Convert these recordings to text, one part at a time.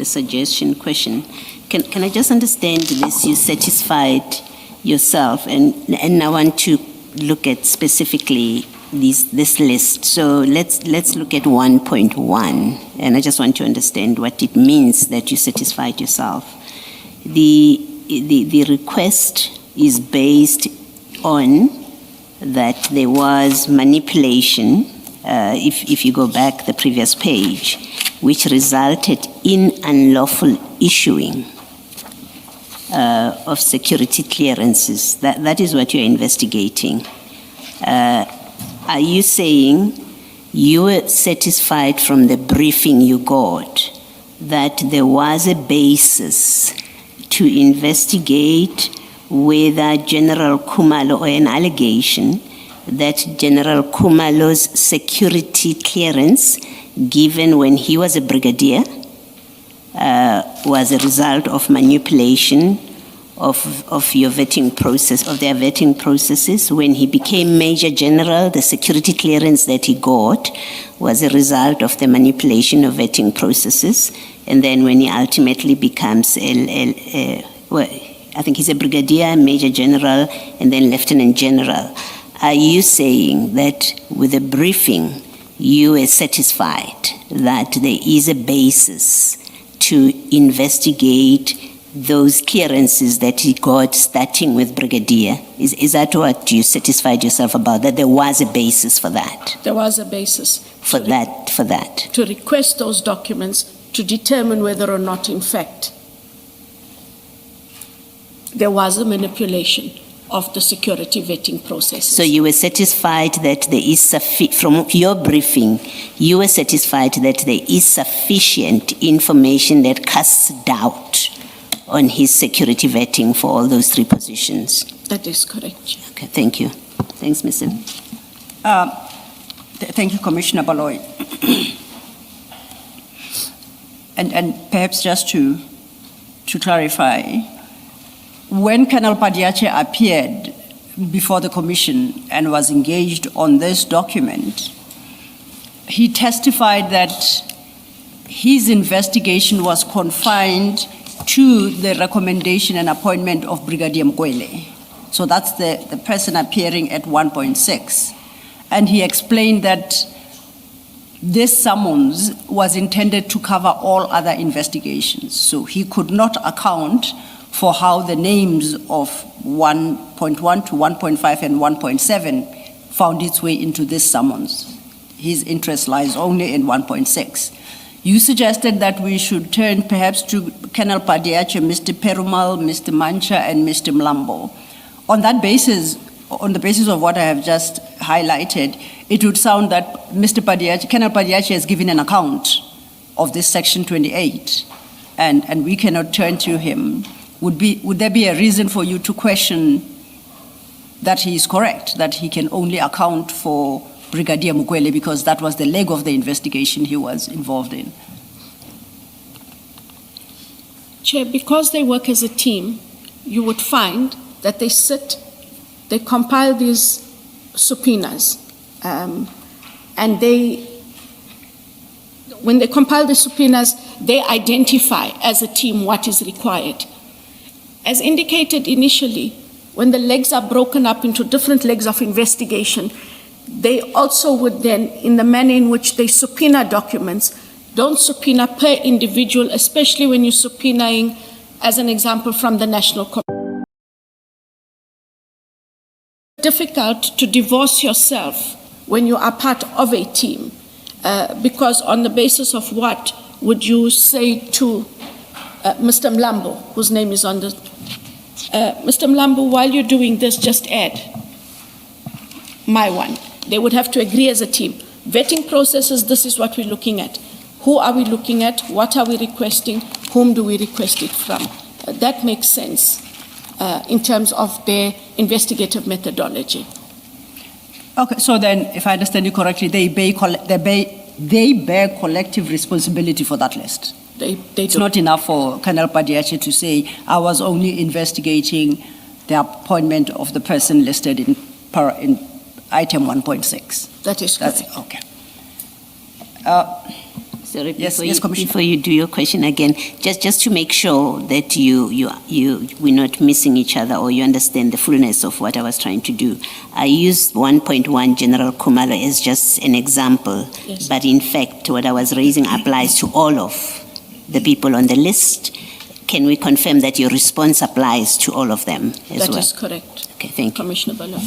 a suggestion question. Can I just understand this? You satisfied yourself, and I want to look at specifically this list. So let's look at 1.1, and I just want to understand what it means that you satisfied yourself. The request is based on that there was manipulation, if you go back the previous page, which resulted in unlawful issuing of security clearances. That is what you're investigating. Are you saying you were satisfied from the briefing you got that there was a basis to investigate whether General Khumalo, or an allegation that General Khumalo's security clearance given when he was a brigadier was a result of manipulation of your vetting process, of their vetting processes? When he became Major General, the security clearance that he got was a result of the manipulation of vetting processes. And then when he ultimately becomes I think he's a brigadier, Major General, and then Lieutenant General. Are you saying that with the briefing, you are satisfied that there is a basis to investigate those clearances that he got starting with brigadier? Is that what you satisfied yourself about, that there was a basis for that? There was a basis. For that. To request those documents to determine whether or not, in fact, there was a manipulation of the security vetting process. So you were satisfied that there is from your briefing, you were satisfied that there is sufficient information that casts doubt on his security vetting for all those three positions? That is correct. Okay, thank you. Thanks, Mr. Thank you, Commissioner Baloy. and perhaps just to clarify, when Colonel Padiache appeared before the Commission and was engaged on this document, he testified that his investigation was confined to the recommendation and appointment of Brigadier Mkwele. So that's the person appearing at 1.6. And he explained that this summons was intended to cover all other investigations. So he could not account for how the names of 1.1 to 1.5 and 1.7 found its way into this summons. His interest lies only in 1.6. You suggested that we should turn perhaps to Colonel Padiache, Mr. Perumal, Mr. Mancha, and Mr. Mlambo. On that basis, on the basis of what I have just highlighted, it would sound that Mr. Padiache, Colonel Padiache has given an account of this Section 28, and we cannot turn to him. Would there be a reason for you to question that he is correct, that he can only account for Brigadier Mukwele because that was the leg of the investigation he was involved in? Chair, because they work as a team, you would find that they compile these subpoenas, and when they compile the subpoenas, they identify as a team what is required. As indicated initially, when the legs are broken up into different legs of investigation, they also would then, in the manner in which they subpoena documents, don't subpoena per individual, especially when you're subpoenaing, as an example, from the National Commission. It's difficult to divorce yourself when you are part of a team, because on the basis of what would you say to Mr. Mlambo, whose name is on the... Mr. Mlambo, while you're doing this, just add my one. They would have to agree as a team. Vetting processes, this is what we're looking at. Who are we looking at? What are we requesting? Whom do we request it from? That makes sense in terms of their investigative methodology. Okay, so then, if I understand you correctly, they bear collective responsibility for that list. It's not enough for Colonel Padiache to say, I was only investigating the appointment of the person listed in item 1.6. That is correct. Okay. Sorry, Yes, before, yes, you, Commissioner. before you do your question again, just to make sure that we're not missing each other or you understand the fullness of what I was trying to do. I used 1.1 General Kumalo as just an example, Yes. but in fact, what I was raising applies to all of the people on the list. Can we confirm that your response applies to all of them as That well? is correct, Okay, thank you. Commissioner Balo.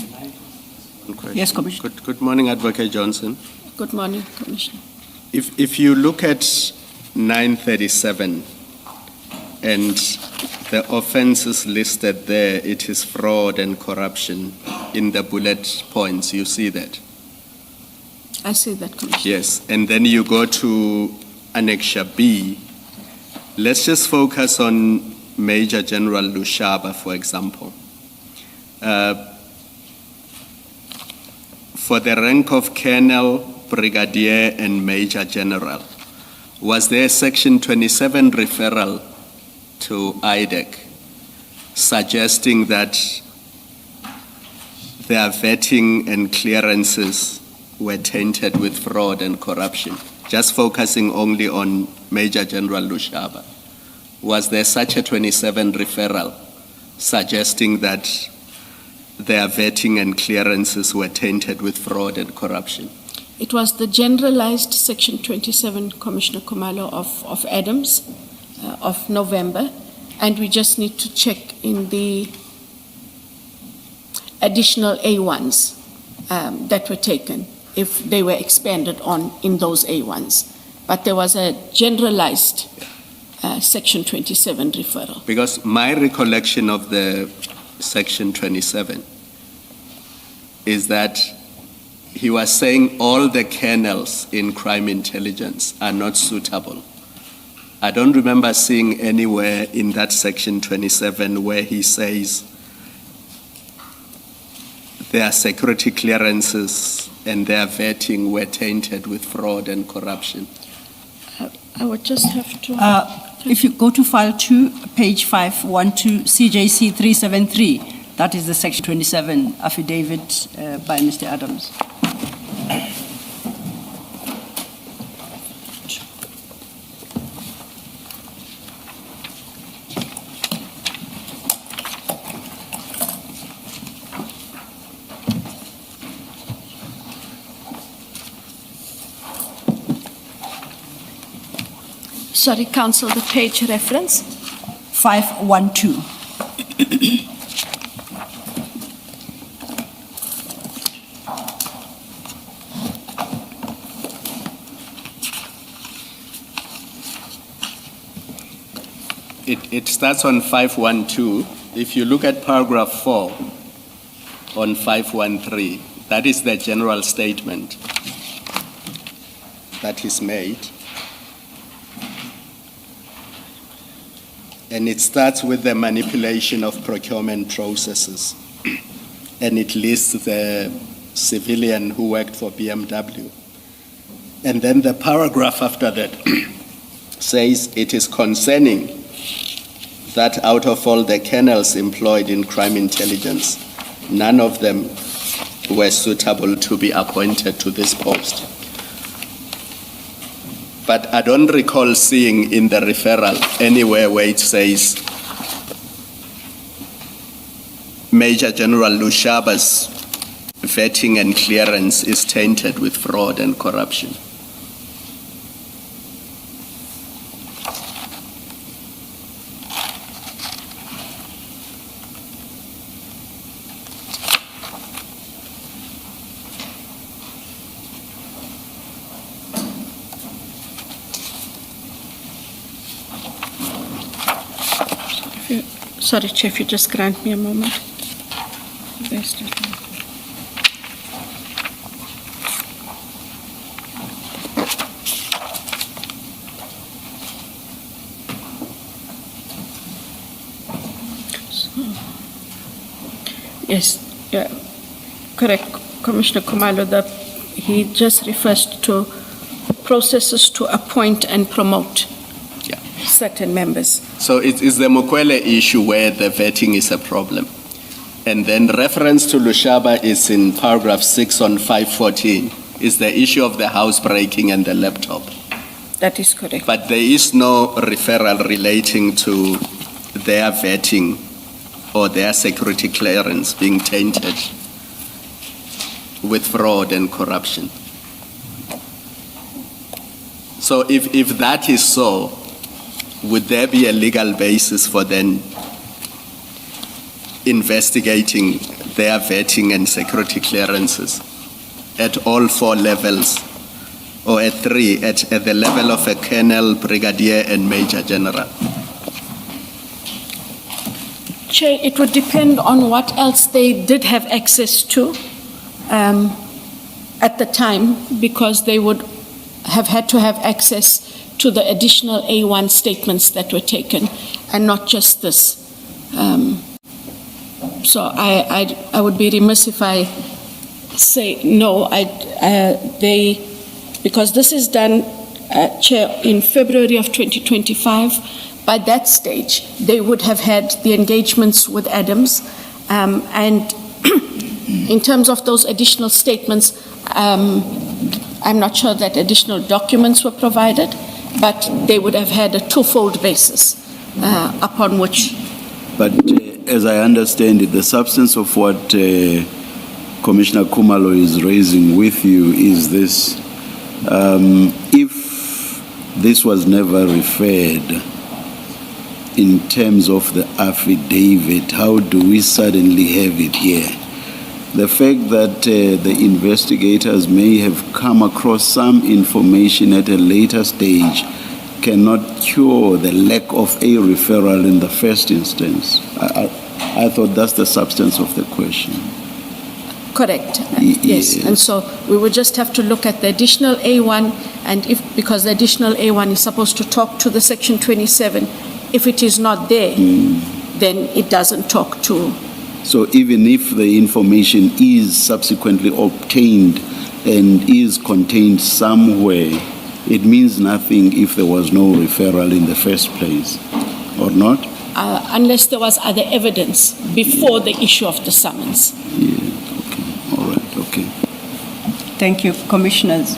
Yes, Commissioner. Good morning, Advocate Johnson. Good morning, Commissioner. If you look at 937 and the offenses listed there, it is fraud and corruption in the bullet points, you see that? I see that, Commissioner. Yes, and then you go to Annexure B. Let's just focus on Major General Lushaba, for example. For the rank of Colonel, Brigadier, and Major General, was there a Section 27 referral to IDEC suggesting that their vetting and clearances were tainted with fraud and corruption? Just focusing only on Major General Lushaba. Was there such a 27 referral suggesting that their vetting and clearances were tainted with fraud and corruption? It was the generalized Section 27, Commissioner Kumalo, of Adams of November, and we just need to check in the additional A1s that were taken, if they were expanded on in those A1s. But there was a generalized Section 27 referral. Because my recollection of the Section 27 is that he was saying all the colonels in crime intelligence are not suitable. I don't remember seeing anywhere in that Section 27 where he says their security clearances and their vetting were tainted with fraud and corruption. I would just have to... If you go to file 2, page 512, CJC 373, that is the Section 27 affidavit by Mr. Adams. Sorry, Counsel, the page reference? 512. It starts on 512. If you look at paragraph 4 on 513, that is the general statement that is made. And it starts with the manipulation of procurement processes. And it lists the civilian who worked for BMW. And then the paragraph after that says it is concerning that out of all the colonels employed in crime intelligence, none of them were suitable to be appointed to this post. But I don't recall seeing in the referral anywhere where it says Major General Lushaba's vetting and clearance is tainted with fraud and corruption. Sorry, Chief, you just grant me a moment. Yes, yeah, correct, Commissioner Kumalo. He just refers to processes to appoint and promote certain members. So it is the Mukwele issue where the vetting is a problem. And then reference to Lushaba is in paragraph 6 on 514, is the issue of the housebreaking and the laptop. That is correct. But there is no referral relating to their vetting or their security clearance being tainted with fraud and corruption. So if that is so, would there be a legal basis for then investigating their vetting and security clearances at all 4 levels, or at 3, at the level of a colonel, brigadier, and major general? Chair, it would depend on what else they did have access to at the time, because they would have had to have access to the additional A1 statements that were taken, and not just this. So I would be remiss if I say no. Because this is done, Chair, in February of 2025. By that stage, they would have had the engagements with Adams, and in terms of those additional statements, I'm not sure that additional documents were provided, but they would have had a twofold basis upon which. But as I understand it, the substance of what Commissioner Kumalo is raising with you is this: if this was never referred in terms of the affidavit, how do we suddenly have it here? The fact that the investigators may have come across some information at a later stage cannot cure the lack of a referral in the first instance. I thought that's the substance of the question. Correct. Yes. And so we would just have to look at the additional A1, and because the additional A1 is supposed to talk to the Section 27, if it is not there, then it doesn't talk to. So even if the information is subsequently obtained and is contained somewhere, it means nothing if there was no referral in the first place, or not? Unless there was other evidence before the issue of the summons. Yeah, okay, all right, okay. Thank you, Commissioners.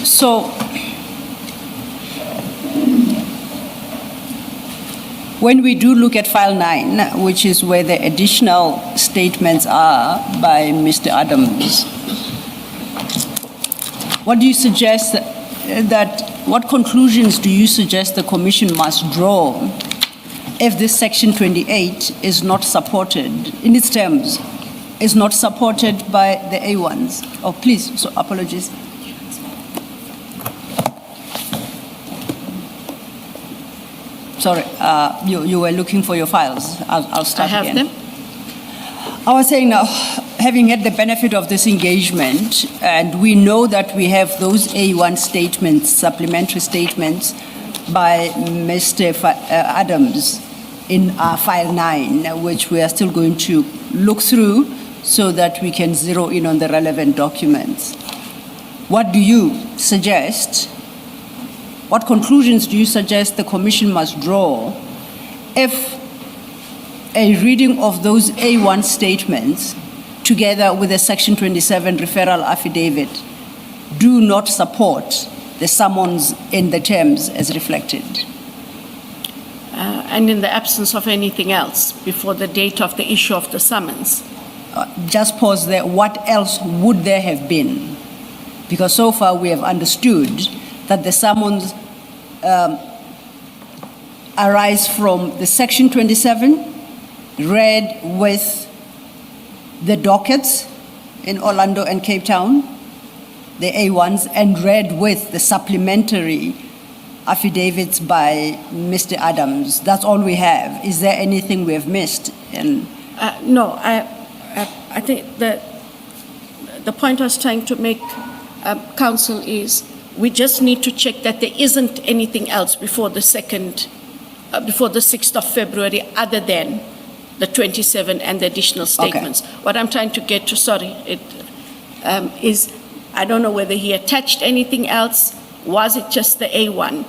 So, when we do look at File 9, which is where the additional statements are by Mr. Adams, what do you suggest what conclusions do you suggest the Commission must draw if this Section 28 is not supported, in its terms, is not supported by the A1s? Oh, please, so apologies. Sorry, you were looking for your files. I'll start again. I have them. I was saying now, having had the benefit of this engagement, and we know that we have those A1 statements, supplementary statements by Mr. Adams in File 9, which we are still going to look through so that we can zero in on the relevant documents. What do you suggest? What conclusions do you suggest the Commission must draw if a reading of those A1 statements together with the Section 27 referral affidavit do not support the summons in the terms as reflected? And in the absence of anything else before the date of the issue of the summons? Just pause there. What else would there have been? Because so far we have understood that the summons arise from the Section 27 read with the dockets in Orlando and Cape Town, the A1s, and read with the supplementary affidavits by Mr. Adams. That's all we have. Is there anything we have missed? No, I think that the point I was trying to make, Council, is we just need to check that there isn't anything else before the 6th of February other than the 27 and the additional statements. Okay. What I'm trying to get to, is I don't know whether he attached anything else. Was it just the A1?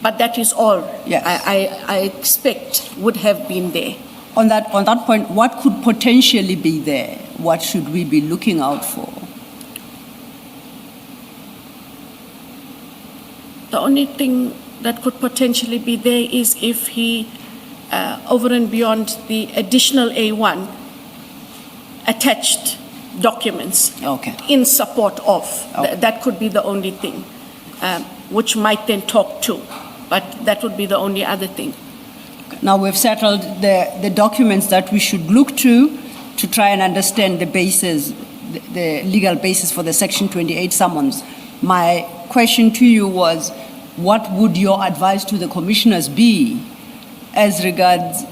But that is all. Yes. I expect would have been there. On that point, what could potentially be there? What should we be looking out for? The only thing that could potentially be there is if he, over and beyond the additional A1, attached documents Okay. in support of. Okay. That could be the only thing, which might then talk to. But that would be the only other thing. Now we've settled the documents that we should look to try and understand the basis, the legal basis for the Section 28 summons. My question to you was, what would your advice to the commissioners be as regards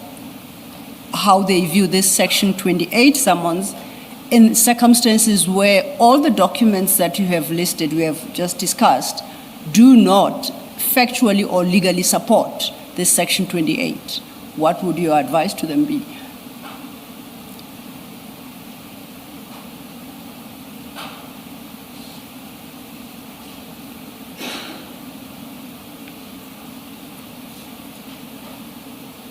how they view this Section 28 summons in circumstances where all the documents that you have listed, we have just discussed, do not factually or legally support this Section 28? What would your advice to them be?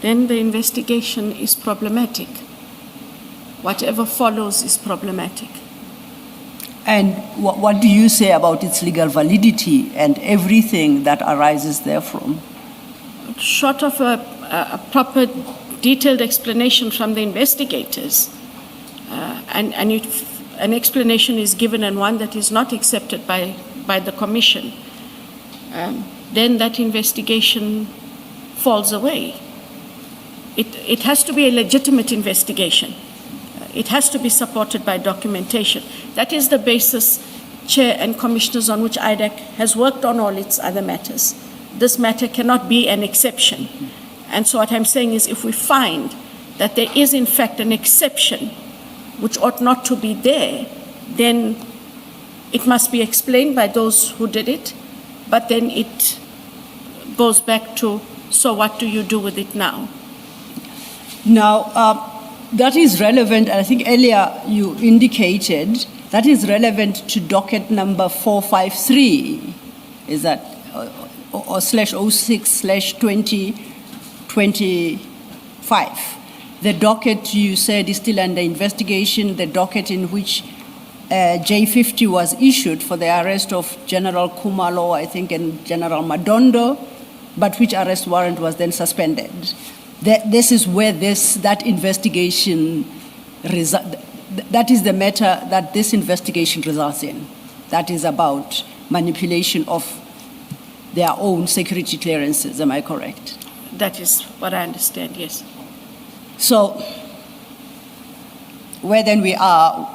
Then the investigation is problematic. Whatever follows is problematic. And what do you say about its legal validity and everything that arises therefrom? Short of a proper detailed explanation from the investigators, and if an explanation is given and one that is not accepted by the commission, then that investigation falls away. It has to be a legitimate investigation. It has to be supported by documentation. That is the basis, Chair and Commissioners, on which IDAC has worked on all its other matters. This matter cannot be an exception. And so what I'm saying is, if we find that there is in fact an exception which ought not to be there, then it must be explained by those who did it, but then it goes back to, so what do you do with it now? Now, that is relevant, and I think earlier you indicated that is relevant to docket number 453, is that, or /06/2025. The docket you said is still under investigation, the docket in which J50 was issued for the arrest of General Kumalo, I think, and General Madondo, but which arrest warrant was then suspended. This is where that investigation, that is the matter that this investigation results in. That is about manipulation of their own security clearances, am I correct? That is what I understand, yes. So, where then we are,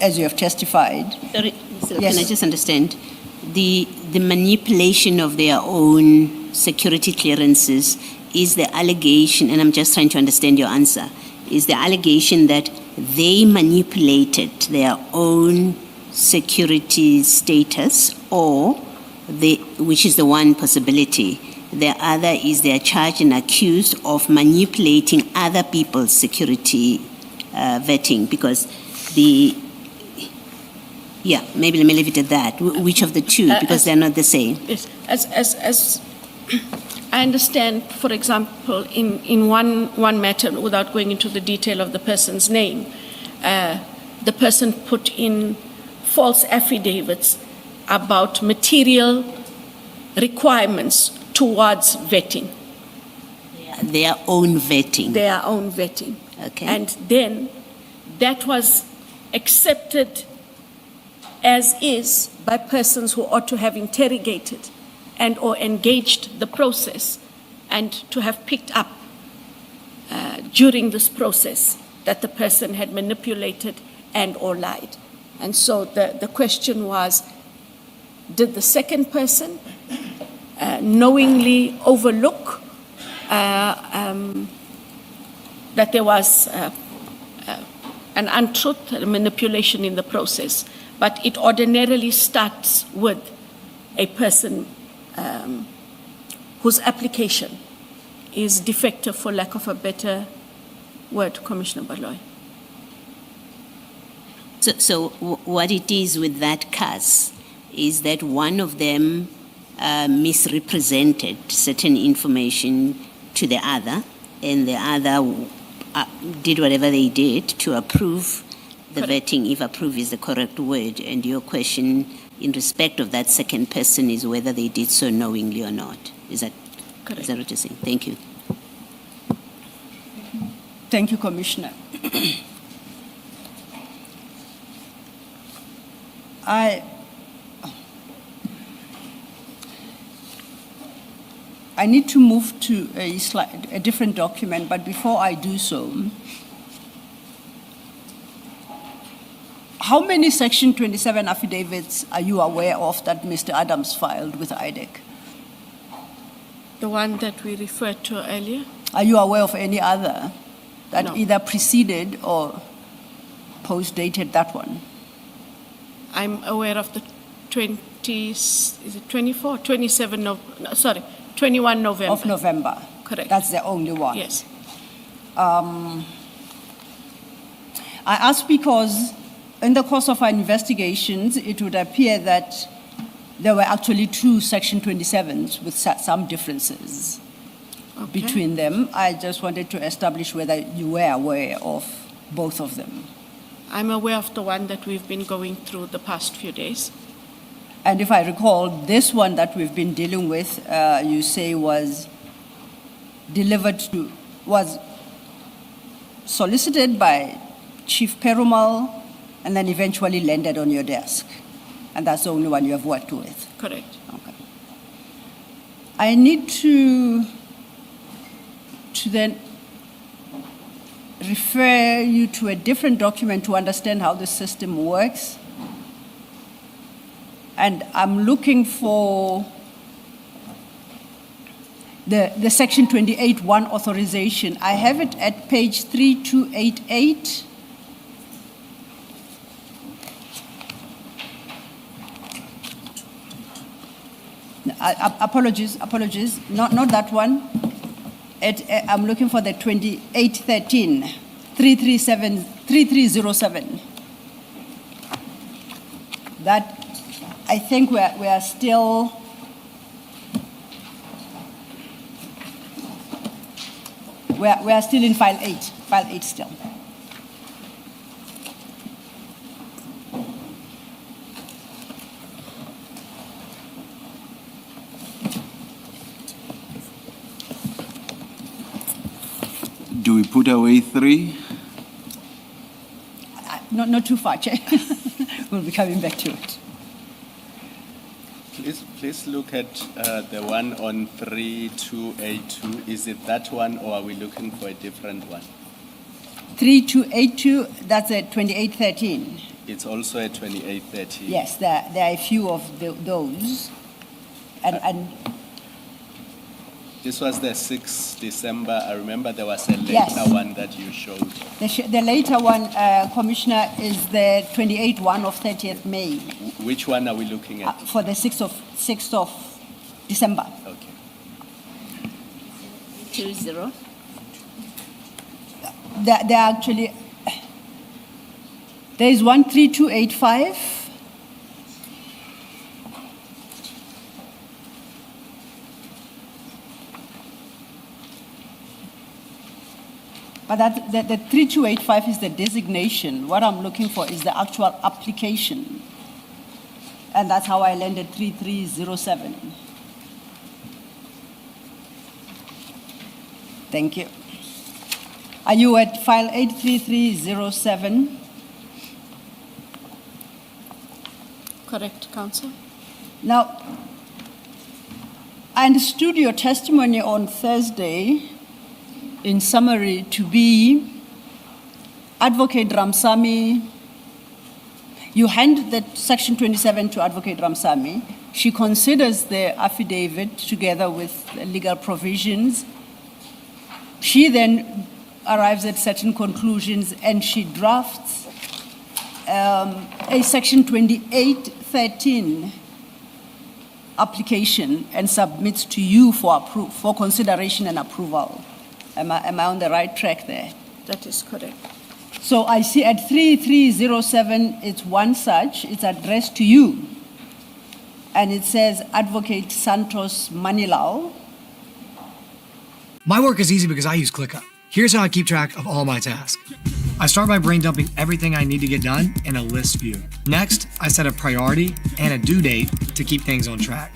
as you have testified. Sorry, so Yes. can I just understand? The manipulation of their own security clearances is the allegation, and I'm just trying to understand your answer, is the allegation that they manipulated their own security status, or which is the one possibility. The other is they are charged and accused of manipulating other people's security vetting, because maybe let me leave it at that. Which of the two? Because they're not the same. Yes, as I understand, for example, in one matter, without going into the detail of the person's name, the person put in false affidavits about material requirements towards vetting. Their own vetting. Their own vetting. Okay. And then that was accepted as is by persons who ought to have interrogated and or engaged the process, and to have picked up during this process that the person had manipulated and or lied. And so the question was, did the second person knowingly overlook that there was an untruth, a manipulation in the process? But it ordinarily starts with a person whose application is defective, for lack of a better word, Commissioner Baloy. So what it is with that case is that one of them misrepresented certain information to the other, and the other did whatever they did to approve the Correct. vetting, if approve is the correct word. And your question in respect of that second person is whether they did so knowingly or not. Is that Correct. what you're saying? Thank you. Thank you, Commissioner. I need to move to a different document, but before I do so, how many Section 27 affidavits are you aware of that Mr. Adams filed with IDEC? The one that we referred to earlier? Are you aware of any other that No. either preceded or post-dated that one? I'm aware of the 21 November. Of November? Correct. That's the only one? Yes. I ask because in the course of our investigations, it would appear that there were actually two Section 27s with some differences Okay. between them. I just wanted to establish whether you were aware of both of them. I'm aware of the one that we've been going through the past few days. And if I recall, this one that we've been dealing with, you say was solicited by Chief Perumal and then eventually landed on your desk. And that's the only one you have worked with. Correct. Okay. I need to then refer you to a different document to understand how the system works. And I'm looking for the Section 28(1) authorization. I have it at page 3288. Apologies, not that one. I'm looking for the 2813, 3307. That, I think we are still, we are still in file 8 still. Do we put away 3? Not too far, Chair. We'll be coming back to it. Please look at the one on 3282. Is it that one, or are we looking for a different one? 3282, that's a 2813. It's also a 2813. Yes, there are a few of those. And This was the 6th December. I remember there was a later Yes. one that you showed. the later one, Commissioner, is the 28-1 of 30th May Which one are we looking at? for the 6th of December. Okay. 20. There are actually, there is one 3285. But the 3285 is the designation. What I'm looking for is the actual application. And that's how I landed 3307. Thank you. Are you at file 83307? Correct, Counsel. Now, I understood your testimony on Thursday, in summary, to be Advocate Ramsamy. You hand the Section 27 to Advocate Ramsamy. She considers the affidavit together with the legal provisions. She then arrives at certain conclusions and she drafts a Section 2813 application and submits to you for consideration and approval. Am I on the right track there? That is correct. So I see at 3307, it's one such, it's addressed to you. And it says Advocate Santos Manilao. My work is easy because I use ClickUp. Here's how I keep track of all my tasks. I start by brain dumping everything I need to get done in a list view. Next, I set a priority and a due date to keep things on track.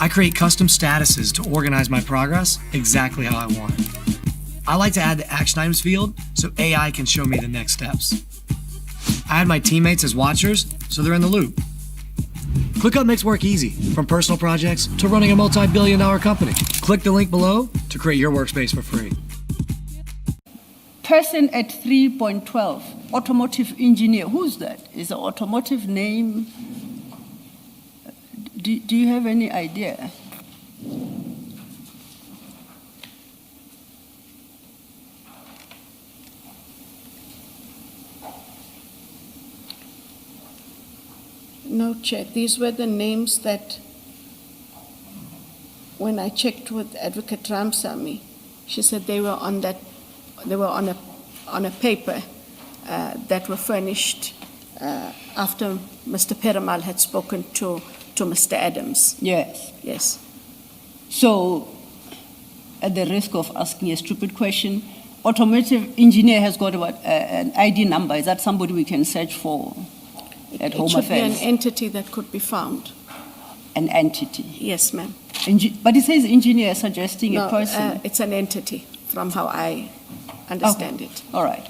I create custom statuses to organize my progress exactly how I want it. I like to add the action items field so AI can show me the next steps. I add my teammates as watchers so they're in the loop. ClickUp makes work easy, from personal projects to running a multi-billion-dollar company. Click the link below to create your workspace for free. Person at 3.12, automotive engineer. Who's that? Is the automotive name? Do you have any idea? No, Chair. These were the names that, when I checked with Advocate Ramsamy, she said they were on that. They were on a paper that were furnished after Mr. Perumal had spoken to Mr. Adams. Yes. Yes. So, at the risk of asking a stupid question, automotive engineer has got an ID number. Is that somebody we can search for at Home Affairs? It should be an entity that could be found. An entity? Yes, ma'am. But it says engineer, suggesting No, a person. it's an entity, from how I understand it. All right.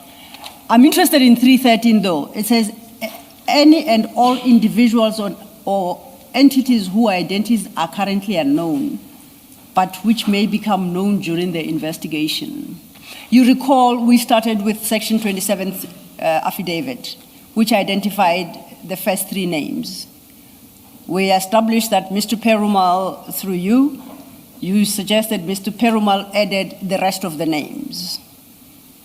I'm interested in 313, though. It says any and all individuals or entities whose identities are currently unknown, but which may become known during the investigation. You recall we started with Section 27th affidavit, which identified the first three names. We established that Mr. Perumal, through you suggested Mr. Perumal added the rest of the names,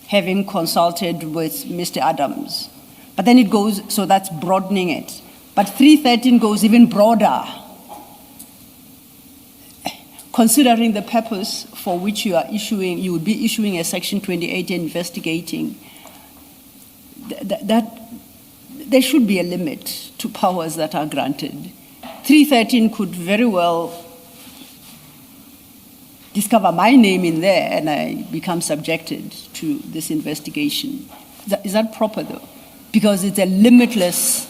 having consulted with Mr. Adams. But then it goes, so that's broadening it. But 313 goes even broader, considering the purpose for which you would be issuing a Section 28 investigating. That there should be a limit to powers that are granted. 313 could very well discover my name in there and I become subjected to this investigation. Is that proper, though? Because it's a limitless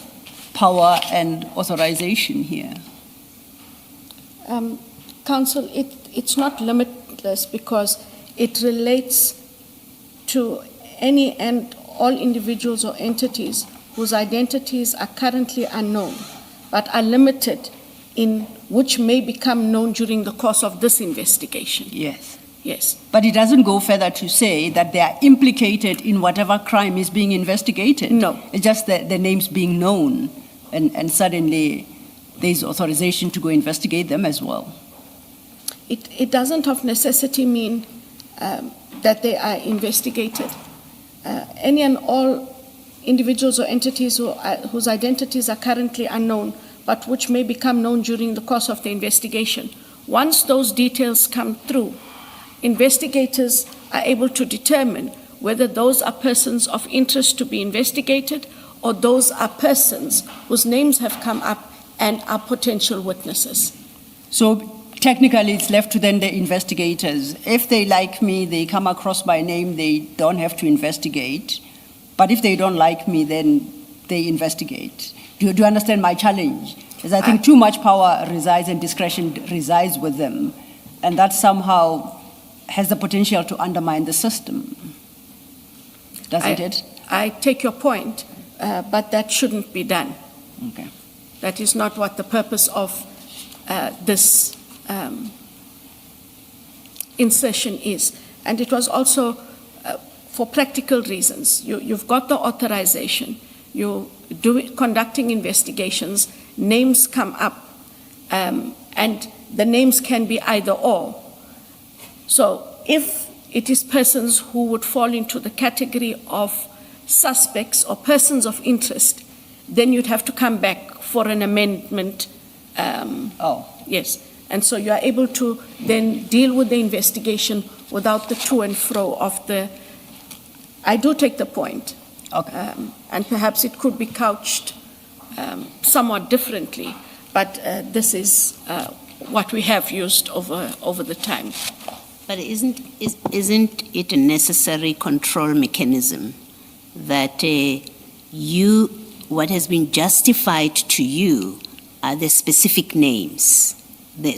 power and authorization here. Counsel, it's not limitless because it relates to any and all individuals or entities whose identities are currently unknown, but are limited in which may become known during the course of this investigation. Yes. Yes. But it doesn't go further to say that they are implicated in whatever crime is being investigated. No. It's just the names being known, and suddenly there's authorization to go investigate them as well. It doesn't of necessity mean that they are investigated. Any and all individuals or entities whose identities are currently unknown, but which may become known during the course of the investigation. Once those details come through, investigators are able to determine whether those are persons of interest to be investigated or those are persons whose names have come up and are potential witnesses. So technically it's left to then the investigators. If they like me, they come across my name, they don't have to investigate. But if they don't like me, then they investigate. Do you understand my challenge? Because I think too much power resides and discretion resides with them. And that somehow has the potential to undermine the system. Doesn't it? I take your point, but that shouldn't be done. Okay. That is not what the purpose of this insertion is. And it was also for practical reasons. You've got the authorization. You're conducting investigations. Names come up, and the names can be either or. So if it is persons who would fall into the category of suspects or persons of interest, then you'd have to come back for an amendment. Yes. And so you are able to then deal with the investigation without the to and fro of the. I do take the point. Okay. And perhaps it could be couched somewhat differently, but this is what we have used over the time. But isn't it a necessary control mechanism that what has been justified to you are the specific names.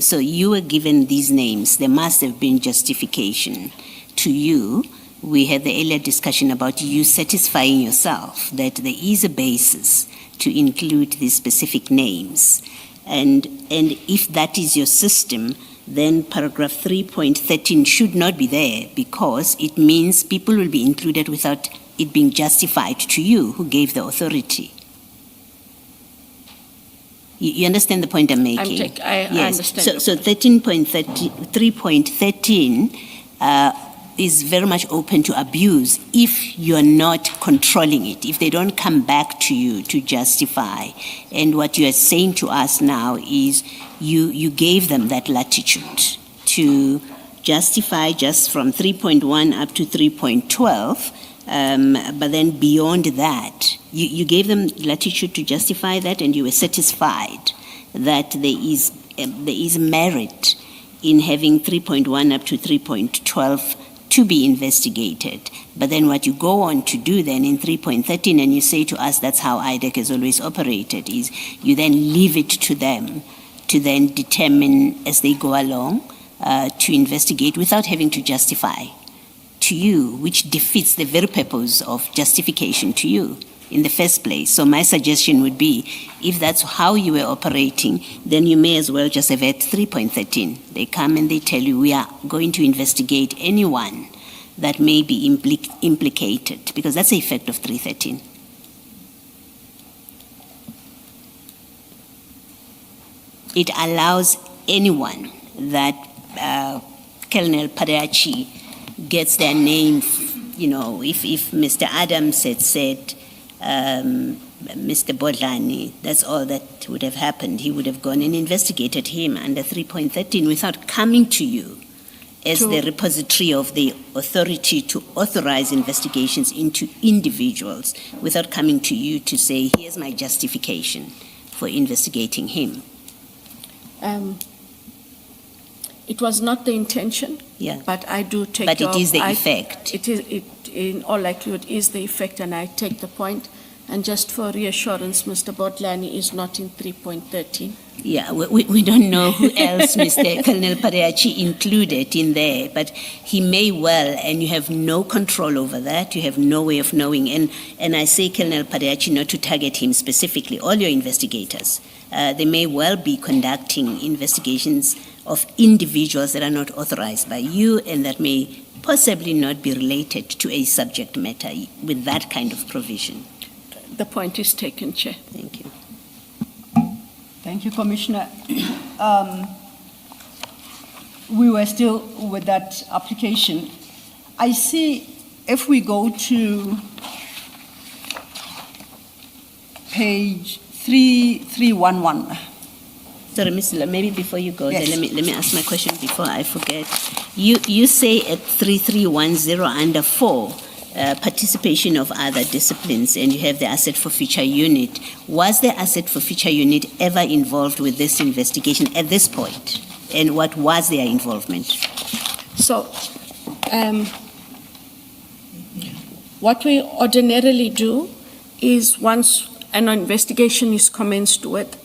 So you were given these names. There must have been justification to you. We had the earlier discussion about you satisfying yourself that there is a basis to include these specific names. And if that is your system, then paragraph 3.13 should not be there, because it means people will be included without it being justified to you who gave the authority. You understand the point I'm making? I understand. So 3.13 is very much open to abuse if you're not controlling it, if they don't come back to you to justify. And what you are saying to us now is you gave them that latitude to justify just from 3.1 up to 3.12, but then beyond that, you gave them latitude to justify that, and you were satisfied that there is merit in having 3.1 up to 3.12 to be investigated. But then what you go on to do then in 3.13, and you say to us that's how IDEC has always operated, is you then leave it to them to then determine as they go along to investigate without having to justify to you, which defeats the very purpose of justification to you in the first place. So my suggestion would be, if that's how you were operating, then you may as well just have at 3.13. They come and they tell you, we are going to investigate anyone that may be implicated, because that's the effect of 313. It allows anyone that Colonel Padeachi gets their name, if Mr. Adams had said, Mr. Bodlani, that's all that would have happened. He would have gone and investigated him under 3.13 without coming to you as the repository of the authority to authorize investigations into individuals, without coming to you to say, here's my justification for investigating him. It was not the intention, but I do take But it is the effect. It in all likelihood is the effect, and I take the point. And just for reassurance, Mr. Botlani is not in 3.13. Yeah, we don't know who else Mr. Colonel Padeachi included in there, but he may well, and you have no control over that. You have no way of knowing. And I say Colonel Padeachi not to target him specifically, all your investigators. They may well be conducting investigations of individuals that are not authorized by you, and that may possibly not be related to a subject matter with that kind of provision. The point is taken, Chair. Thank you. Thank you, Commissioner. We were still with that application. I see if we go to page 3311. Sorry, Mr. Maybe before you go, Yes. then let me ask my question before I forget. You say at 3310 under 4, participation of other disciplines, and you have the asset forfeiture unit. Was the asset forfeiture unit ever involved with this investigation at this point? And what was their involvement? So, what we ordinarily do is, once an investigation is commenced with,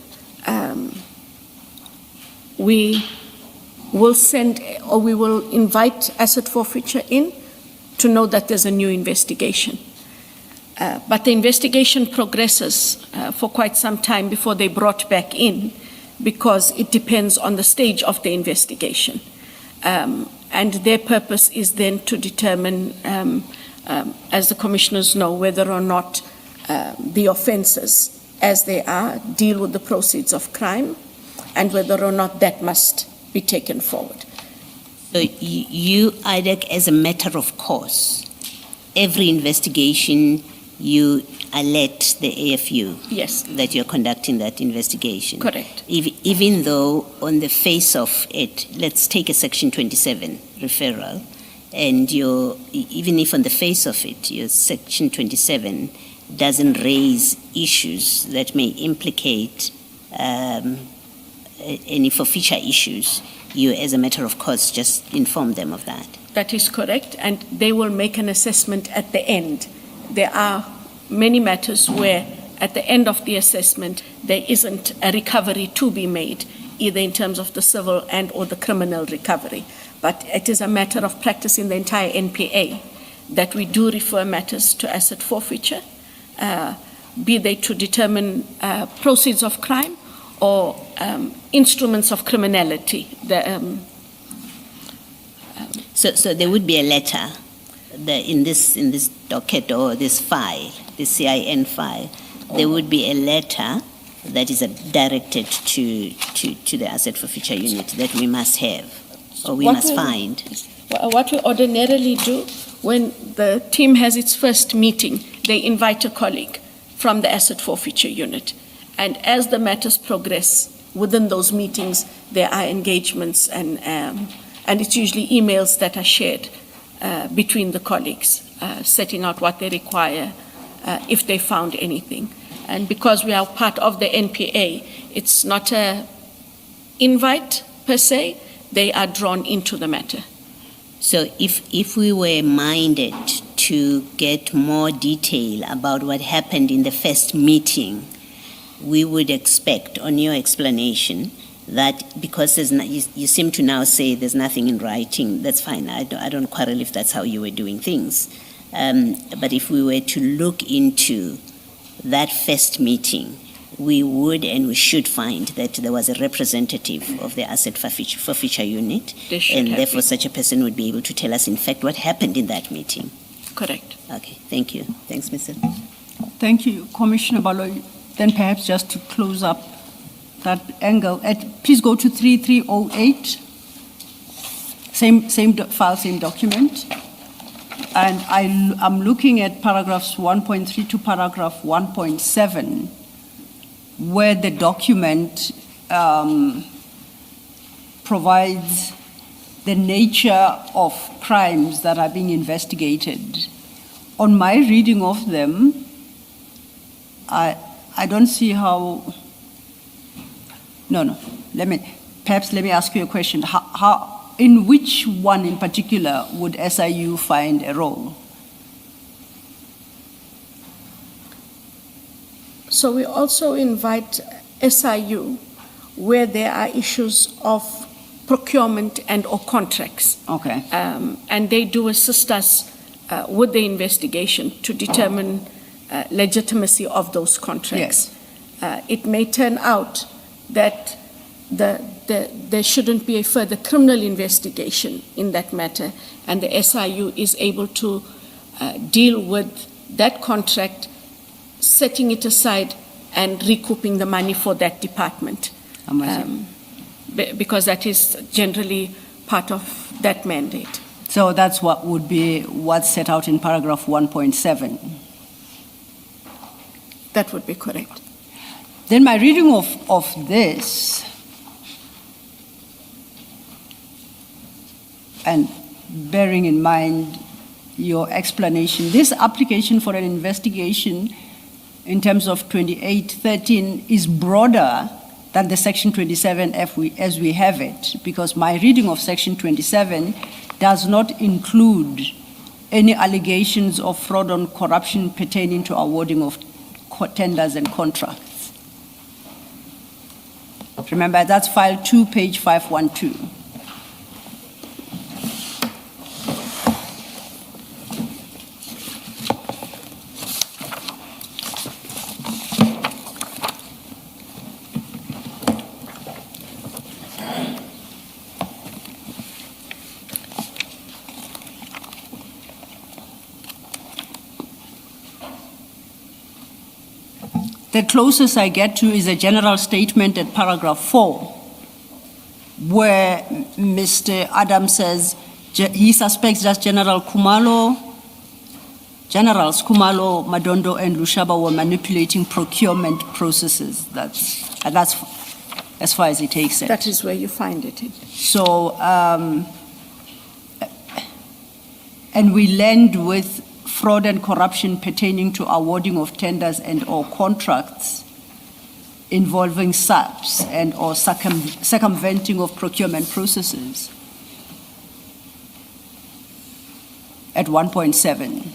we will send, or we will invite asset forfeiture in to know that there's a new investigation. But the investigation progresses for quite some time before they're brought back in, because it depends on the stage of the investigation. And their purpose is then to determine, as the commissioners know, whether or not the offences as they are deal with the proceeds of crime, and whether or not that must be taken forward. So you, IDEC, as a matter of course, every investigation you alert the AFU Yes, that you're conducting that investigation. correct. Even though on the face of it, let's take a Section 27 referral, and even if on the face of it, your Section 27 doesn't raise issues that may implicate any forfeiture issues, you, as a matter of course, just inform them of that. That is correct, and they will make an assessment at the end there are many matters where at the end of the assessment, there isn't a recovery to be made, either in terms of the civil and or the criminal recovery. But it is a matter of practice in the entire NPA that we do refer matters to asset forfeiture, be they to determine proceeds of crime or instruments of criminality. So there would be a letter in this docket or this file, this CIN file. There would be a letter that is directed to the asset forfeiture unit that we must have, or we must find. What we ordinarily do when the team has its first meeting, they invite a colleague from the asset forfeiture unit. And as the matters progress within those meetings, there are engagements and it's usually emails that are shared between the colleagues, setting out what they require if they found anything. And because we are part of the NPA, it's not an invite per se, they are drawn into the matter. So if we were minded to get more detail about what happened in the first meeting, we would expect, on your explanation, that because you seem to now say there's nothing in writing, that's fine. I don't quarrel if that's how you were doing things. But if we were to look into that first meeting, we would and we should find that there was a representative of the asset forfeiture unit, and therefore such a person would be able to tell us, in fact, what happened in that meeting. Correct. Okay, thank you. Thanks, Mr. Thank you, Commissioner Baloyi. Then perhaps just to close up that angle, please go to 3308, same file, same document. And I'm looking at paragraphs 1.3 to paragraph 1.7, where the document provides the nature of crimes that are being investigated. On my reading of them, I don't see how. No. Let me ask you a question. In which one in particular would SIU find a role? So we also invite SIU where there are issues of procurement and or contracts. Okay. And they do assist us with the investigation to determine legitimacy of those contracts. Yes. It may turn out that there shouldn't be a further criminal investigation in that matter, and the SIU is able to deal with that contract, setting it aside and recouping the money for that department. Because that is generally part of that mandate. So that's what would be what's set out in paragraph 1.7. That would be correct. Then my reading of this, and bearing in mind your explanation, this application for an investigation in terms of 2813 is broader than the Section 27 as we have it, because my reading of Section 27 does not include any allegations of fraud and corruption pertaining to awarding of tenders and contracts. Remember, that's file 2, page 512. The closest I get to is a general statement at paragraph 4, where Mr. Adams says he suspects that Generals Kumalo, Madondo, and Lushaba were manipulating procurement processes. That's as far as he takes it. That is where you find it. So, and we land with fraud and corruption pertaining to awarding of tenders and or contracts involving SAPs and or circumventing of procurement processes at 1.7.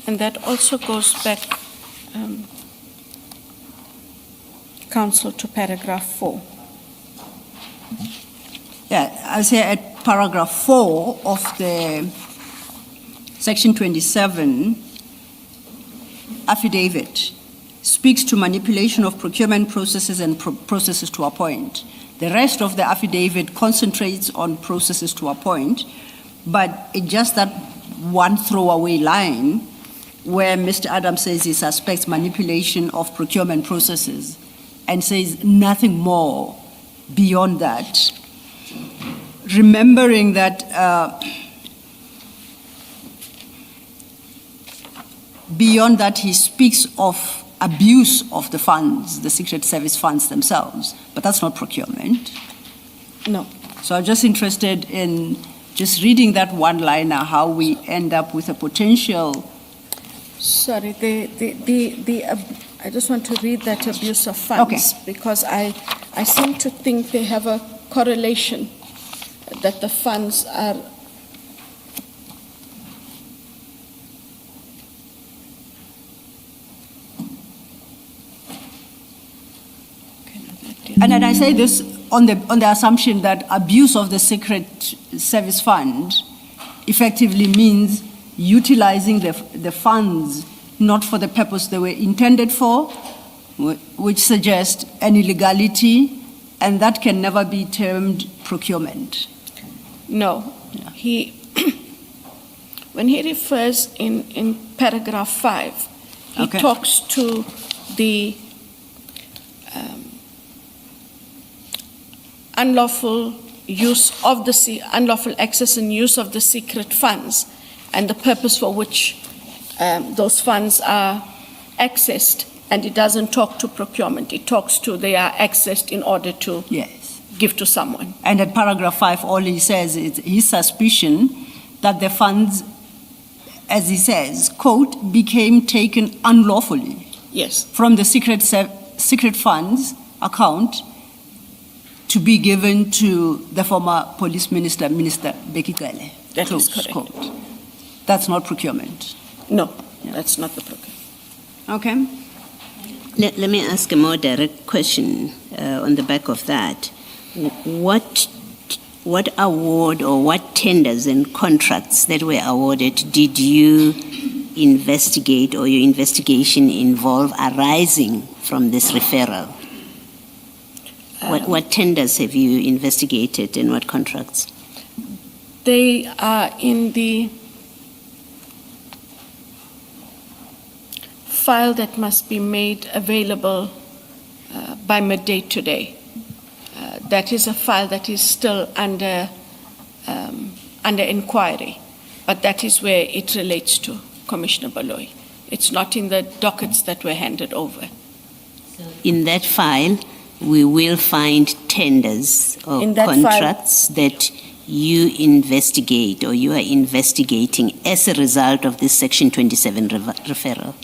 And that also goes back, Council, to paragraph 4. Yeah, I say at paragraph 4 of the section 27 affidavit speaks to manipulation of procurement processes and processes to appoint. The rest of the affidavit concentrates on processes to appoint, but it's just that one throwaway line where Mr. Adams says he suspects manipulation of procurement processes and says nothing more beyond that. Remembering that beyond that, he speaks of abuse of the funds, the Secret Service funds themselves, but that's not procurement. No. So I'm just interested in just reading that one-liner, how we end up with a potential. Sorry, I just want to read that abuse of funds, because I seem to think they have a correlation that the funds are And then I say this on the assumption that abuse of the Secret Service Fund effectively means utilizing the funds not for the purpose they were intended for, which suggests an illegality, and that can never be termed procurement. No. Yeah. When he refers in paragraph 5, he talks to the unlawful access and use of the secret funds and the purpose for which those funds are accessed, and it doesn't talk to procurement. It talks to they are accessed in order to give to someone. And at paragraph 5, all he says is his suspicion that the funds, as he says, quote, became taken unlawfully from the secret funds account to be given to the former police minister, Minister Becky Cele. That is correct. Quote. That's not procurement. No, that's not the procurement. Okay. Let me ask a more direct question on the back of that. What award or what tenders and contracts that were awarded did you investigate or your investigation involve arising from this referral? What tenders have you investigated and what contracts? They are in the file that must be made available by midday today. That is a file that is still under inquiry, but that is where it relates to, Commissioner Baloyi. It's not in the dockets that were handed over. In that file, we will find tenders or contracts that you investigate or you are investigating as a result of this Section 27 referral.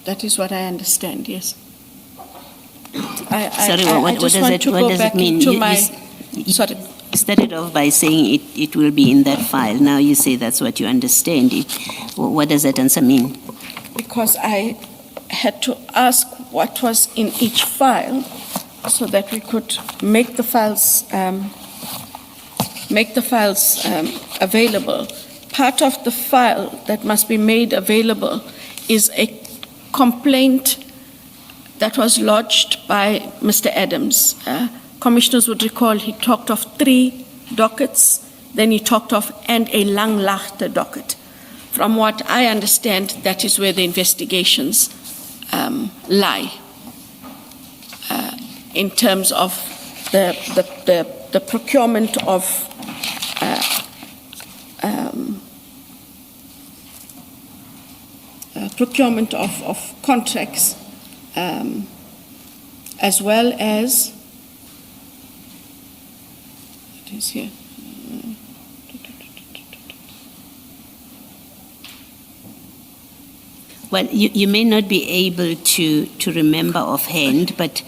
That is what I understand, yes. Sorry, what does it mean? Sorry. You started off by saying it will be in that file. Now you say that's what you understand. What does that answer mean? Because I had to ask what was in each file so that we could make the files available. Part of the file that must be made available is a complaint that was lodged by Mr. Adams. Commissioners would recall he talked of 3 dockets, then he talked of and a Langlaagte docket. From what I understand, that is where the investigations lie in terms of the procurement of contracts, as well as it is here. Well, you may not be able to remember offhand, but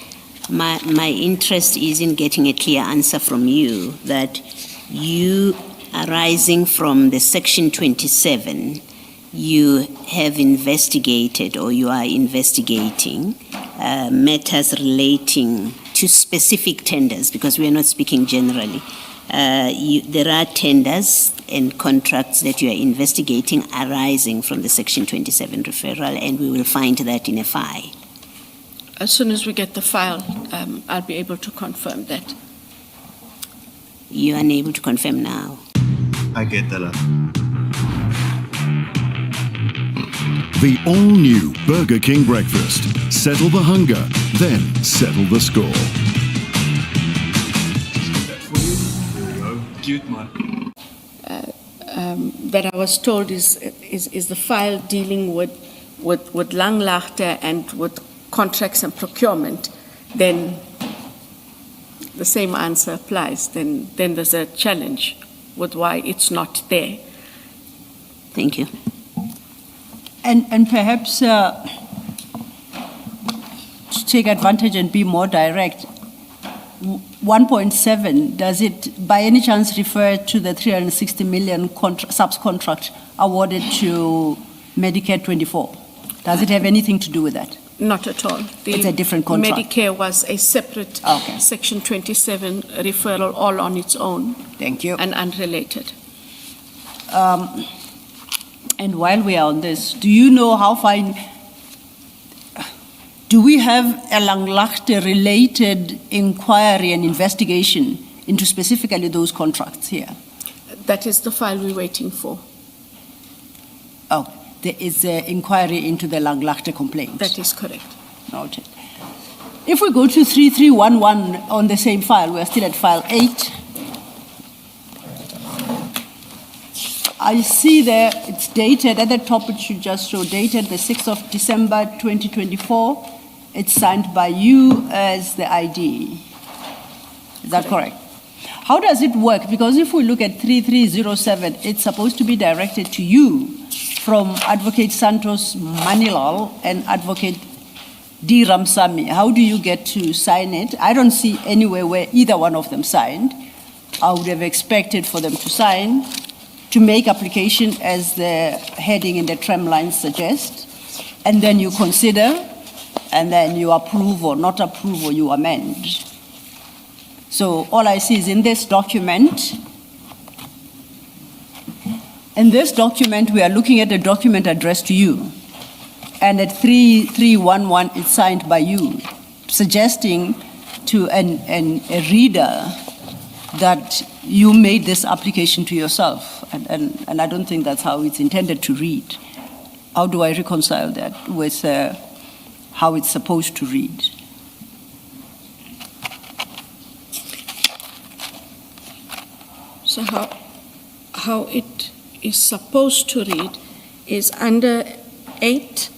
My interest is in getting a clear answer from you that you, arising from the Section 27, you have investigated or you are investigating matters relating to specific tenders, because we are not speaking generally. There are tenders and contracts that you are investigating arising from the Section 27 referral, and we will find that in a file. As soon as we get the file, I'll be able to confirm that. You are unable to confirm now. I get that. The all-new Burger King breakfast. Settle the hunger, then settle the score. That I was told is the file dealing with Langlagte and with contracts and procurement, then the same answer applies. Then there's a challenge with why it's not there. Thank you. And perhaps to take advantage and be more direct, 1.7, does it by any chance refer to the 360 million subcontract awarded to Medicare 24? Does it have anything to do with that? Not at all. It's a different contract. Medicare was a separate Section 27 referral all on its own. Thank you. And unrelated. And while we are on this, do you know how far do we have a Langlagte related inquiry and investigation into specifically those contracts here? That is the file we're waiting for. Oh, there is an inquiry into the Langlagte complaint. That is correct. Noted. If we go to 3311 on the same file, we're still at file 8. I see there it's dated, at the top it should just show dated the 6th of December 2024. It's signed by you as the ID. Is that correct? How does it work? Because if we look at 3307, it's supposed to be directed to you from Advocate Santos Manilal and Advocate D. Ramsamy. How do you get to sign it? I don't see anywhere where either one of them signed. I would have expected for them to sign, to make application as the heading in the tram line suggests, and then you consider, and then you approve or not approve or you amend. So all I see is in this document. In this document, we are looking at a document addressed to you. And at 3311, it's signed by you, suggesting to a reader that you made this application to yourself. And I don't think that's how it's intended to read. How do I reconcile that with how it's supposed to read? So how it is supposed to read is under 8,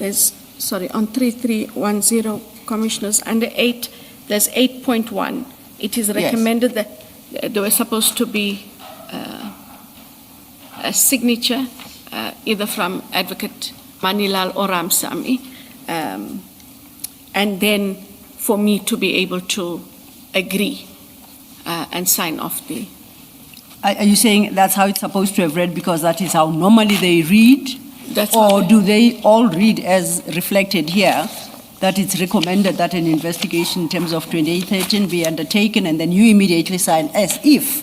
on 3310, Commissioners, under 8, there's 8.1. It is recommended that there was supposed to be a signature either from Advocate Manilal or Ramsamy, and then for me to be able to agree and sign off the... Are you saying that's how it's supposed to have read because that is how normally they read? That's or do they all read as reflected here, that it's recommended that an investigation in terms of 2813 be undertaken and then you immediately sign as if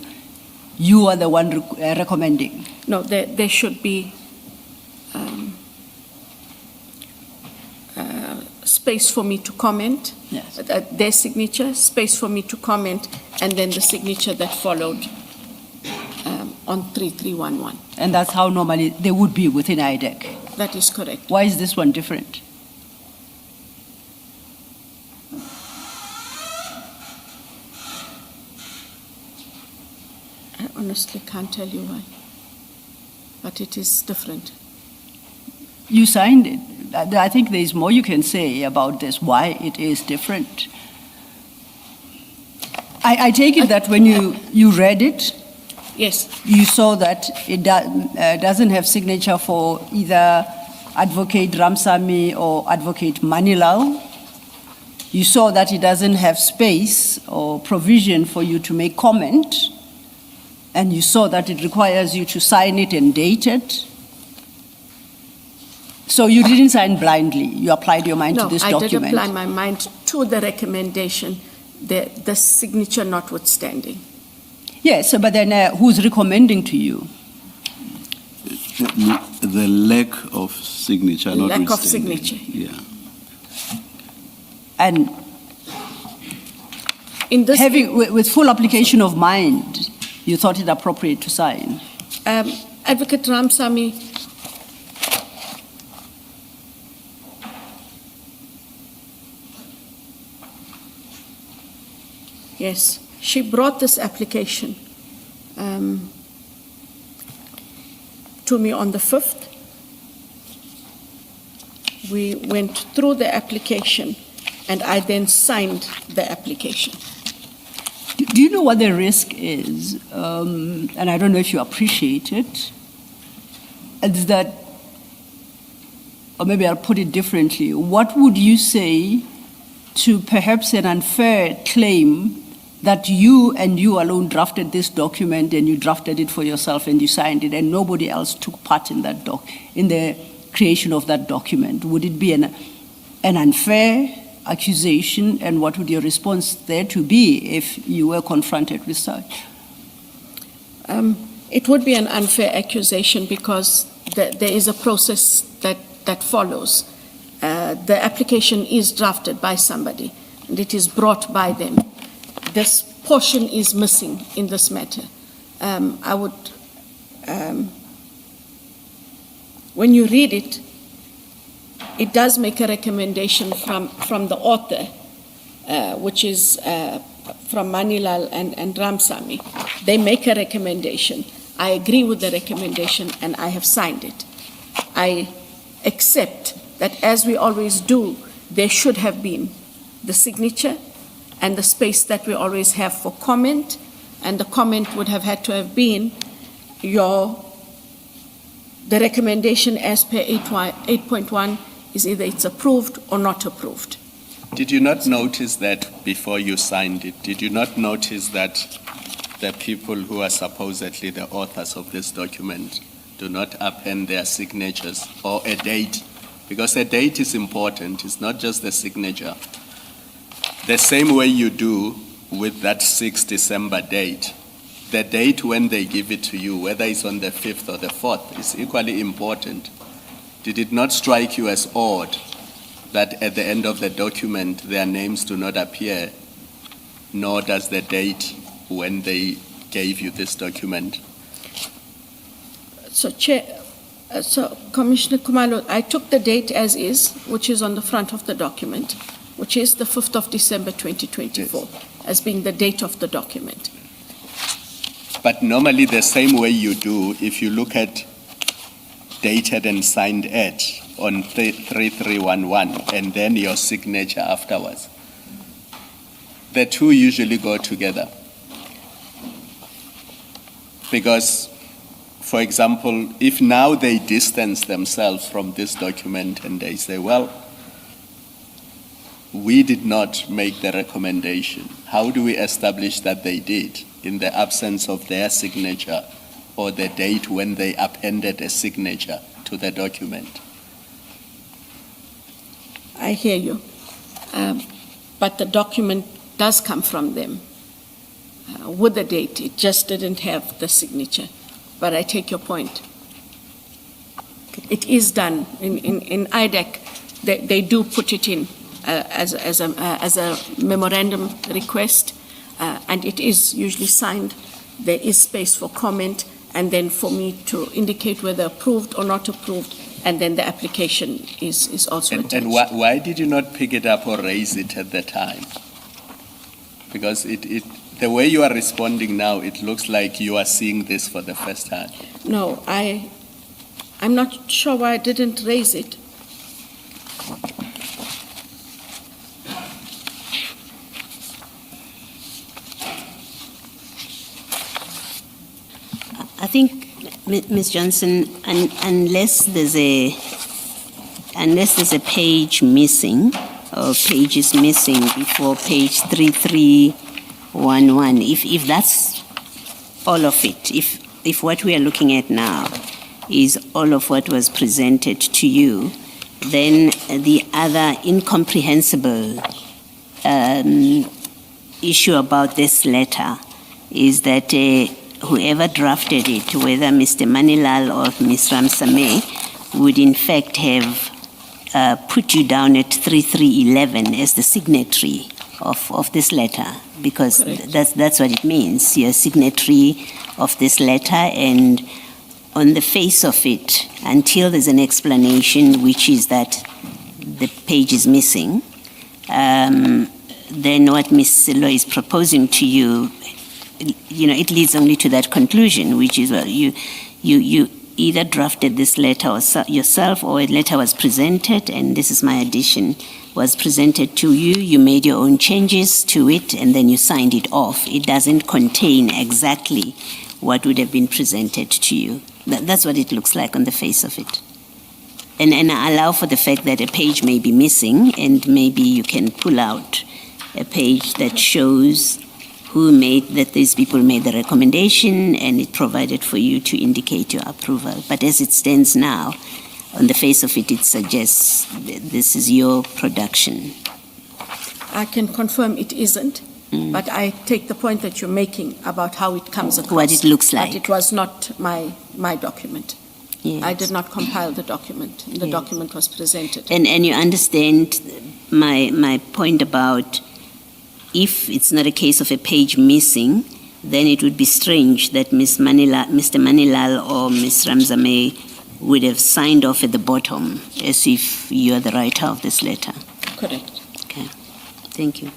you are the one recommending? No, there should be space for me to comment, yes. Their signature, space for me to comment, and then the signature that followed on 3311. And that's how normally they would be within IDEC? That is correct. Why is this one different? I honestly can't tell you why, but it is different. You signed it. I think there's more you can say about this, why it is different. I take it that when you read it, yes, you saw that it doesn't have signature for either Advocate Ramsamy or Advocate Manilal. you saw that it doesn't have space or provision for you to make comment, and you saw that it requires you to sign it and date it. So you didn't sign blindly. You applied your mind to this document. No, I did apply my mind to the recommendation, the signature notwithstanding. Yes, but then who's recommending to you? The lack of signature. Lack of notwithstanding. signature. Yeah. And In this, with full application of mind, you thought it appropriate to sign? Advocate Ramsamy, yes, she brought this application to me on the 5th. We went through the application, and I then signed the application. Do you know what the risk is? And I don't know if you appreciate it. It's that, or maybe I'll put it differently. What would you say to perhaps an unfair claim that you and you alone drafted this document and you drafted it for yourself and you signed it and nobody else took part in that in the creation of that document? Would it be an unfair accusation, and what would your response there to be if you were confronted with such? It would be an unfair accusation because there is a process that follows. The application is drafted by somebody and it is brought by them. This portion is missing in this matter. I would, when you read it, it does make a recommendation from the author, which is from Manilal and Ramsamy. They make a recommendation. I agree with the recommendation and I have signed it. I accept that, as we always do, there should have been the signature and the space that we always have for comment, and the comment would have had to have been the recommendation as per 8.1 is either it's approved or not approved. Did you not notice that before you signed it? Did you not notice that the people who are supposedly the authors of this document do not append their signatures or a date? Because a date is important, it's not just the signature. The same way you do with that 6 December date, the date when they give it to you, whether it's on the 5th or the 4th, is equally important. Did it not strike you as odd that at the end of the document their names do not appear, nor does the date when they gave you this document? So, Commissioner Kumalo, I took the date as is, which is on the front of the document, which is the 5th of December 2024, yes, as being the date of the document. But normally the same way you do, if you look at dated and signed at on 3311 and then your signature afterwards, the two usually go together. Because, for example, if now they distance themselves from this document and they say, well, we did not make the recommendation, how do we establish that they did in the absence of their signature or the date when they appended a signature to the document? I hear you. But the document does come from them with the date. It just didn't have the signature. But I take your point. It is done. In IDEC, they do put it in as a memorandum request, and it is usually signed. There is space for comment, and then for me to indicate whether approved or not approved, and then the application is also attached. And why did you not pick it up or raise it at the time? Because the way you are responding now, it looks like you are seeing this for the first time. No, I'm not sure why I didn't raise it. I think, Ms. Johnson, unless there's a page missing, pages missing before page 3311. If that's all of it, if what we are looking at now is all of what was presented to you, then the other incomprehensible issue about this letter is that whoever drafted it, whether Mr. Manilal or Ms. Ramsame, would in fact have put you down at 3311 as the signatory of this letter, because that's what it means. You're a signatory of this letter, and on the face of it, until there's an explanation, which is that the page is missing, then what Ms. Silo is proposing to you, it leads only to that conclusion, which is, well, you either drafted this letter yourself, or a letter was presented, and this is my addition, was presented to you, you made your own changes to it, and then you signed it off. It doesn't contain exactly what would have been presented to you. That's what it looks like on the face of it. And I allow for the fact that a page may be missing, and maybe you can pull out a page that shows that these people made the recommendation, and it provided for you to indicate your approval. But as it stands now, on the face of it, it suggests this is your production. I can confirm it isn't, but I take the point that you're making about how it comes across. What it looks like. But it was not my document. Yes. I did not compile the document. The Yes. document was presented. And you understand my point about, if it's not a case of a page missing, then it would be strange that Mr. Manilal or Ms. Ramsame would have signed off at the bottom as if you are the writer of this letter. Correct. Okay. Thank you.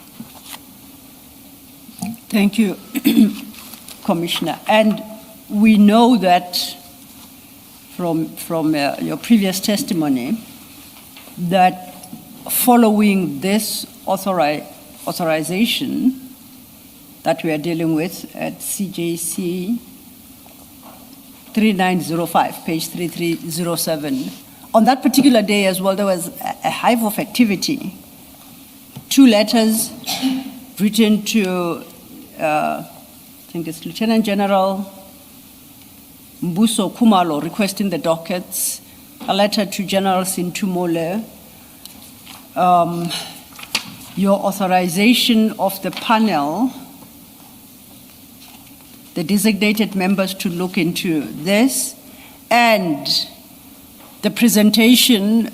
Thank you, Commissioner. And we know that from your previous testimony that following this authorization that we are dealing with at CJC 3905, page 3307, on that particular day as well, there was a hive of activity. 2 letters written to, I think it's Lieutenant General Mbuso Kumalo requesting the dockets, a letter to General Sintumole, your authorization of the panel, the designated members to look into this, and the presentation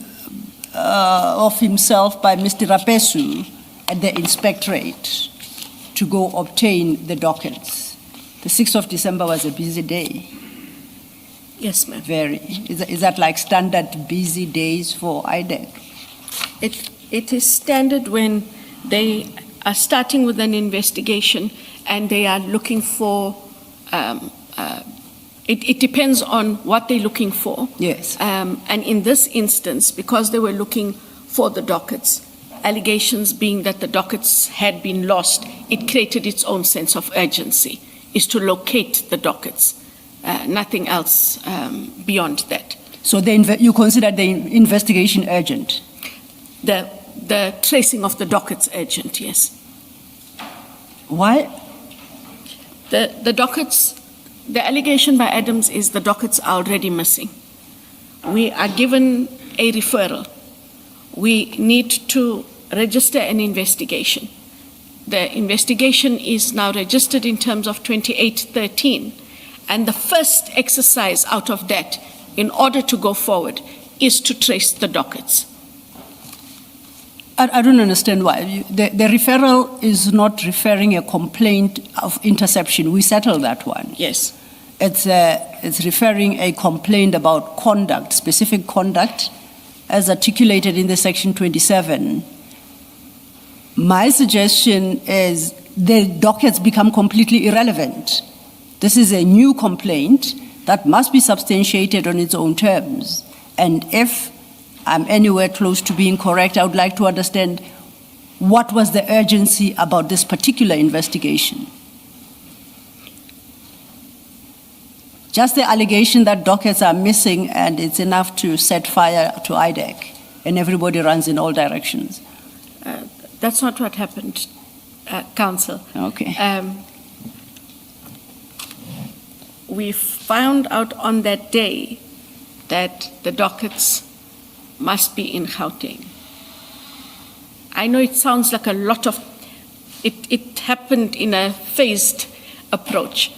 of himself by Mr. Rapesu at the inspectorate to go obtain the dockets. The 6th of December was a busy day. Yes, ma'am. Very. Is that like standard busy days for IDEC? It is standard when they are starting with an investigation and they are looking for, it depends on what they're looking for. Yes. And in this instance, because they were looking for the dockets, allegations being that the dockets had been lost, it created its own sense of urgency, is to locate the dockets. Nothing else beyond that. So you consider the investigation urgent? The tracing of the dockets urgent, yes. Why? The dockets, the allegation by Adams is the dockets are already missing. We are given a referral. We need to register an investigation. The investigation is now registered in terms of 2813. And the first exercise out of that, in order to go forward, is to trace the dockets. I don't understand why. The referral is not referring a complaint of interception. We settled that one. Yes. It's referring a complaint about conduct, specific conduct, as articulated in the section 27. My suggestion is the dockets become completely irrelevant. This is a new complaint that must be substantiated on its own terms. And if I'm anywhere close to being correct, I would like to understand what was the urgency about this particular investigation. Just the allegation that dockets are missing and it's enough to set fire to IDEC and everybody runs in all directions. That's not what happened, Council. Okay. We found out on that day that the dockets must be in Gauteng. I know it sounds like a lot of, it happened in a phased approach.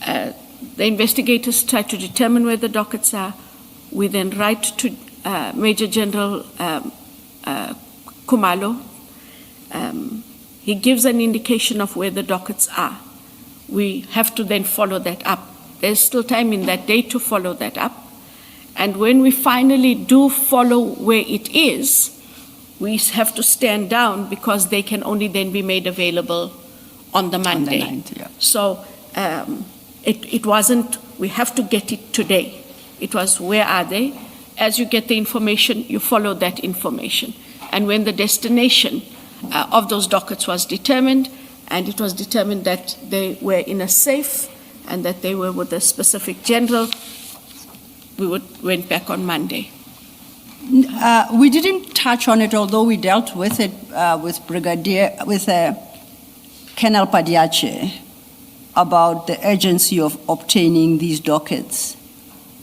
The investigators tried to determine where the dockets are. We then write to Major General Kumalo. He gives an indication of where the dockets are. We have to then follow that up. There's still time in that day to follow that up. And when we finally do follow where it is, we have to stand down because they can only then be made available on the Monday. On the 9th, yeah. So it wasn't, we have to get it today. It was, where are they? As you get the information, you follow that information. And when the destination of those dockets was determined, and it was determined that they were in a safe and that they were with a specific general, we went back on Monday. We didn't touch on it, although we dealt with it with Colonel Padiache about the urgency of obtaining these dockets,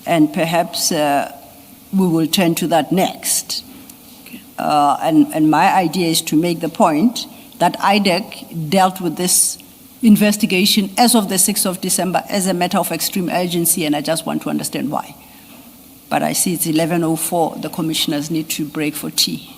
and perhaps we will turn to that next. Okay. And my idea is to make the point that IDEC dealt with this investigation as of the 6th of December as a matter of extreme urgency, and I just want to understand why. But I see it's 11:04. The commissioners need to break for tea.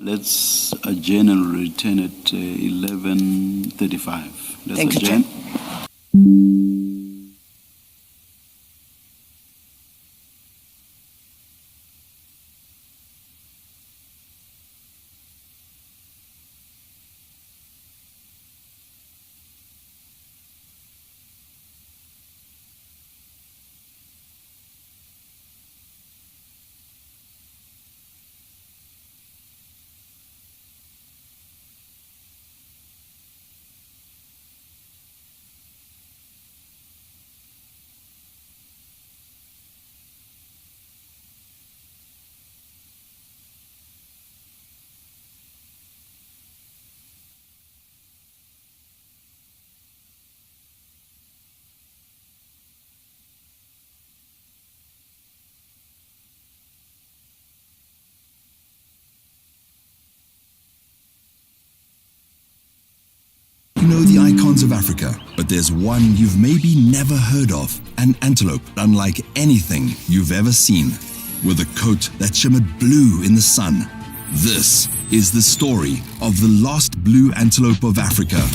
Let's adjourn and return at 11:35. Let's Thank you, adjourn. You know the icons of Africa, but there's one you've maybe never heard of. An antelope unlike anything you've ever seen, with a coat that shimmered blue in the sun. This is the story of the lost blue antelope of Africa.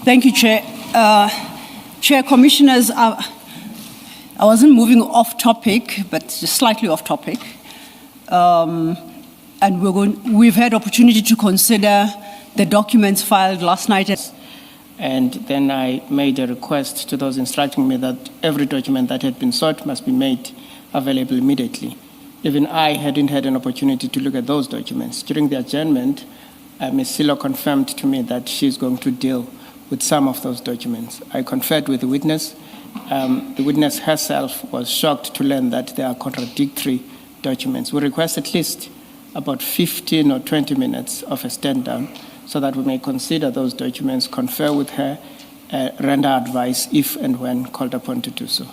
Thank you, Chair. Chair, Commissioners, I wasn't moving off topic, but just slightly off topic. And we've had opportunity to consider the documents filed last night. And then I made a request to those instructing me that every document that had been sought must be made available immediately. Even I hadn't had an opportunity to look at those documents. During the adjournment, Ms. Silo confirmed to me that she's going to deal with some of those documents. I conferred with the witness. The witness herself was shocked to learn that there are contradictory documents. We request at least about 15 or 20 minutes of a stand down so that we may consider those documents, confer with her, render advice if and when called upon to do so.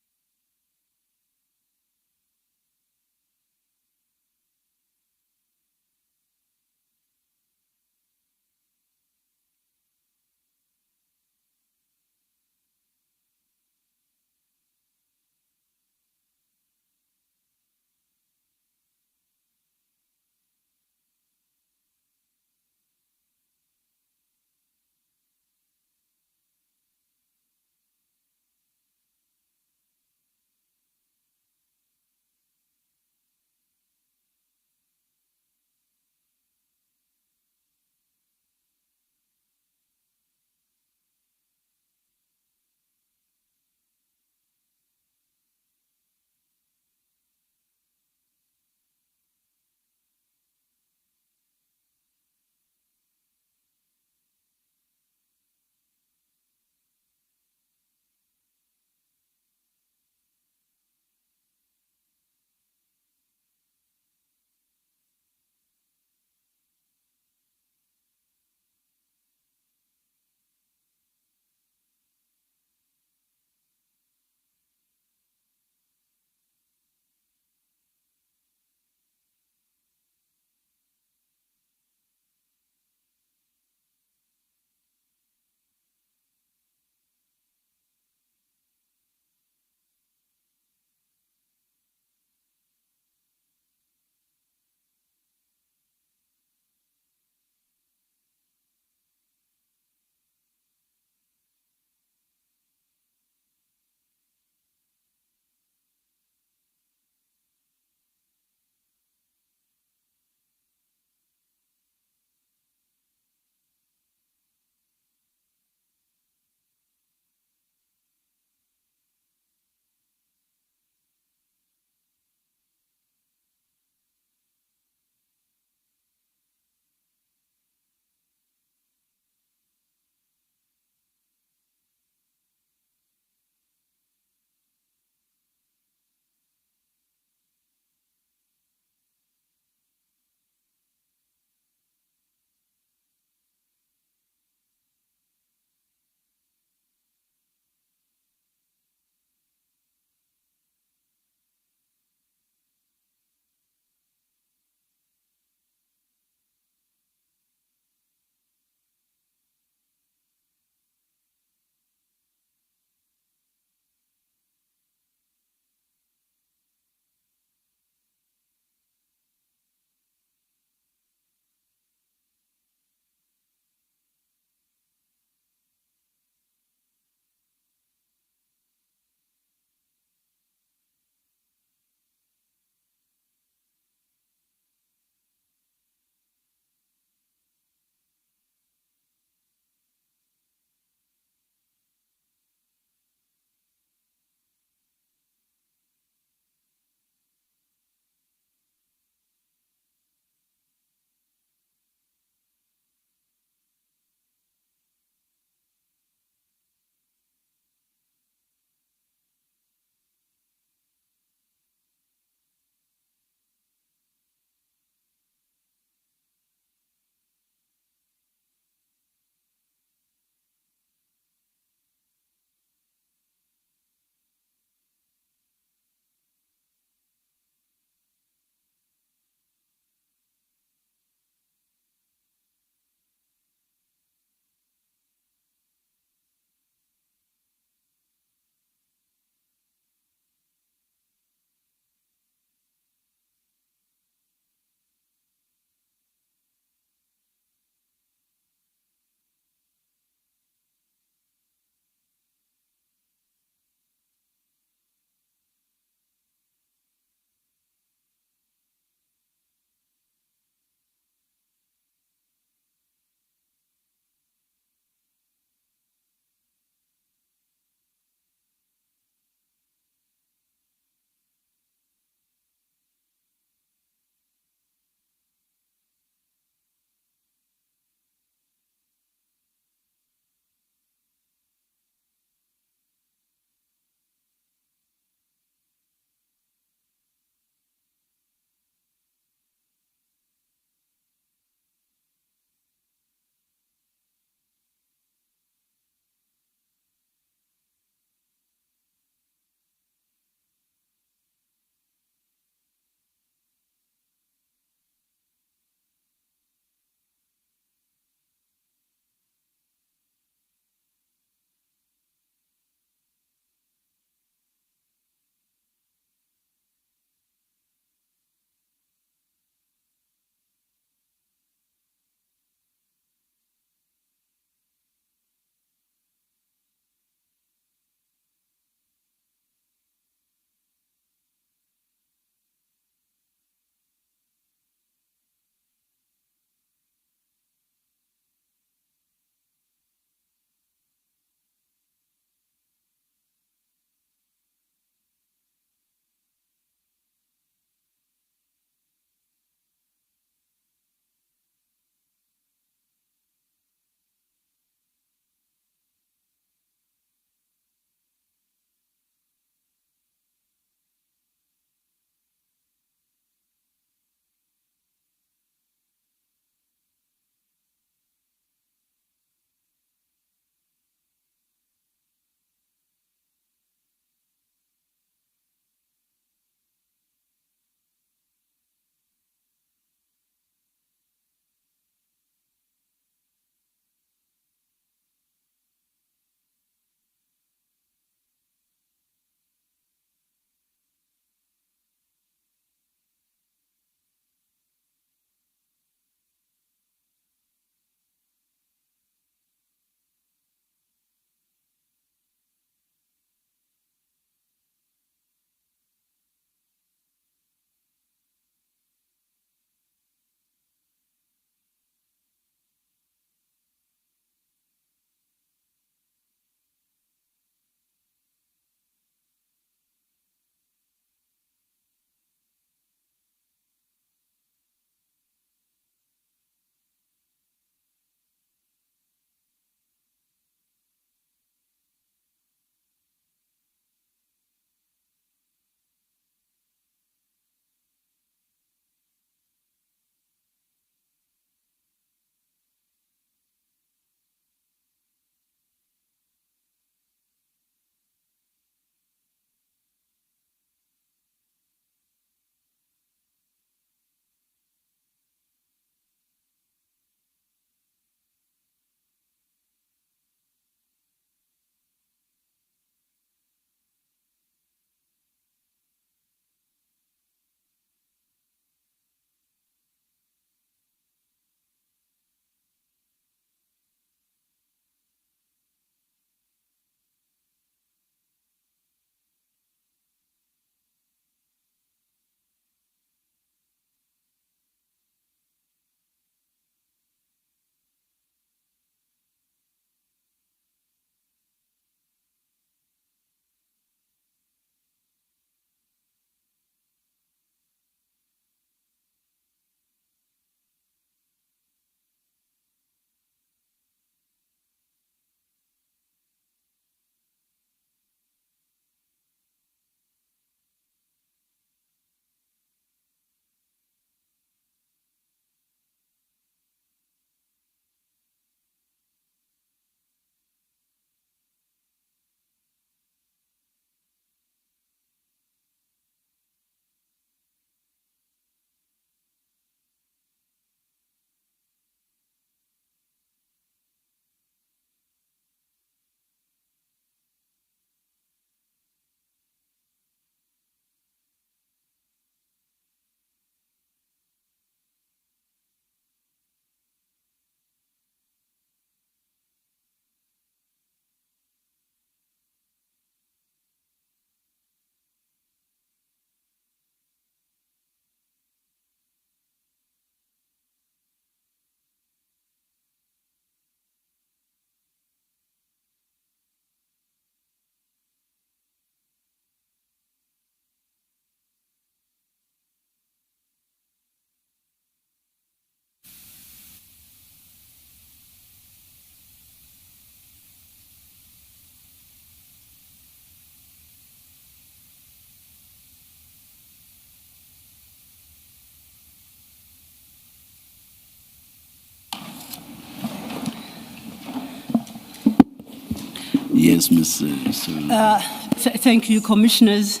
Yes, Ms. Sewell. Thank you, Commissioners.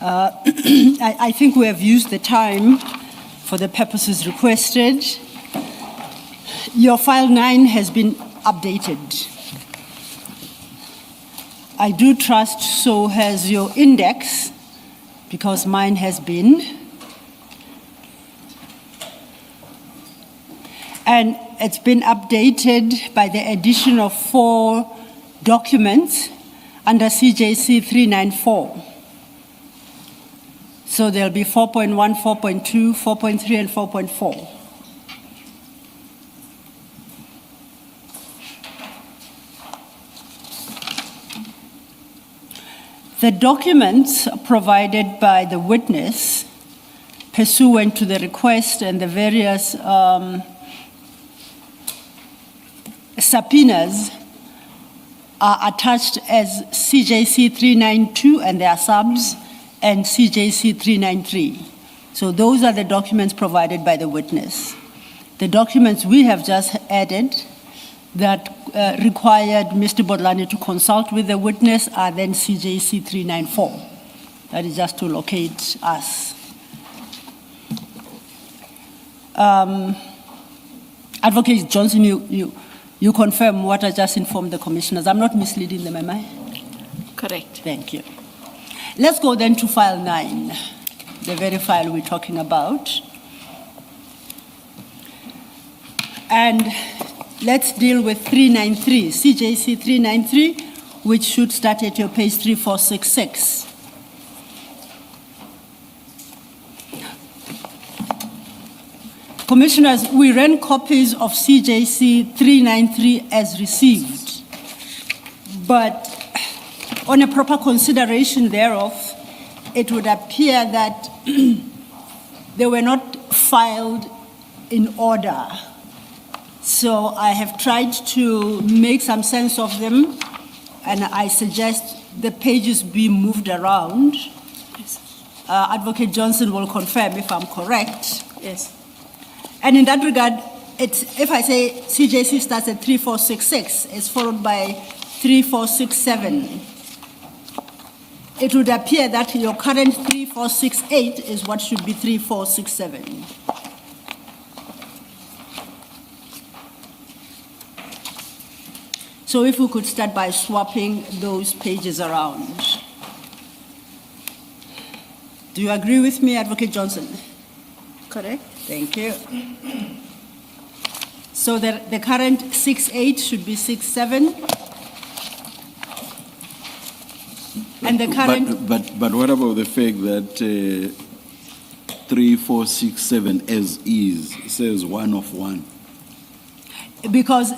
I think we have used the time for the purposes requested. Your file 9 has been updated. I do trust so has your index, because mine has been. And it's been updated by the addition of 4 documents under CJC 394. So there'll be 4.1, 4.2, 4.3, and 4.4. The documents provided by the witness pursuant to the request and the various subpoenas are attached as CJC 392 and their subs and CJC 393. So those are the documents provided by the witness. The documents we have just added that required Mr. Bodlani to consult with the witness are then CJC 394. That is just to locate us. Advocate Johnson, you confirm what I just informed the commissioners. I'm not misleading them, am I? Correct. Thank you. Let's go then to file 9, the very file we're talking about. And let's deal with 393, CJC 393, which should start at your page 3466. Commissioners, we ran copies of CJC 393 as received, but on a proper consideration thereof, it would appear that they were not filed in order. So I have tried to make some sense of them, and I suggest the pages be moved around. Yes. Advocate Johnson will confirm if I'm correct. Yes. And in that regard, if I say CJC starts at 3466, it's followed by 3467. It would appear that your current 3468 is what should be 3467. So if we could start by swapping those pages around. Do you agree with me, Advocate Johnson? Correct. Thank you. So the current 68 should be 67. And the current... But what about the fact that 3467 as is says 1 of 1? Because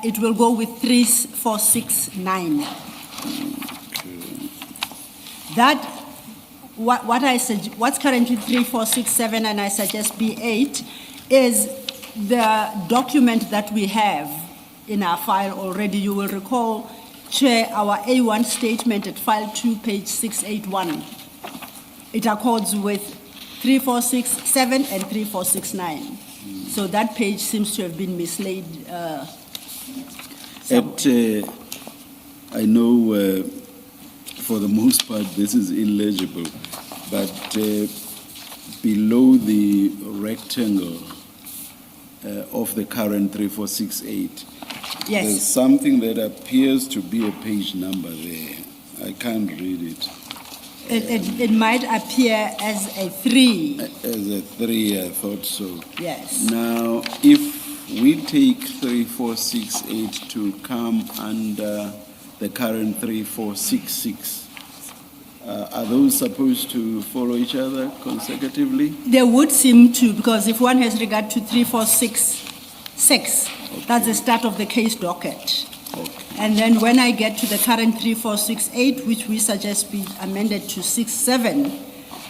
it will go with 3469. That what's currently 3467 and I suggest B8 is the document that we have in our file already. You will recall, Chair, our A1 statement at file 2, page 681. It accords with 3467 and 3469. So that page seems to have been mislaid. I know for the most part this is illegible, but below the rectangle of the current 3468, Yes. there's something that appears to be a page number there. I can't read it. It might appear as a 3. As a 3, I thought so. Yes. Now, if we take 3468 to come under the current 3466, are those supposed to follow each other consecutively? They would seem to, because if one has regard to 3466, that's the start of the case docket. Okay. And then when I get to the current 3468, which we suggest be amended to 67,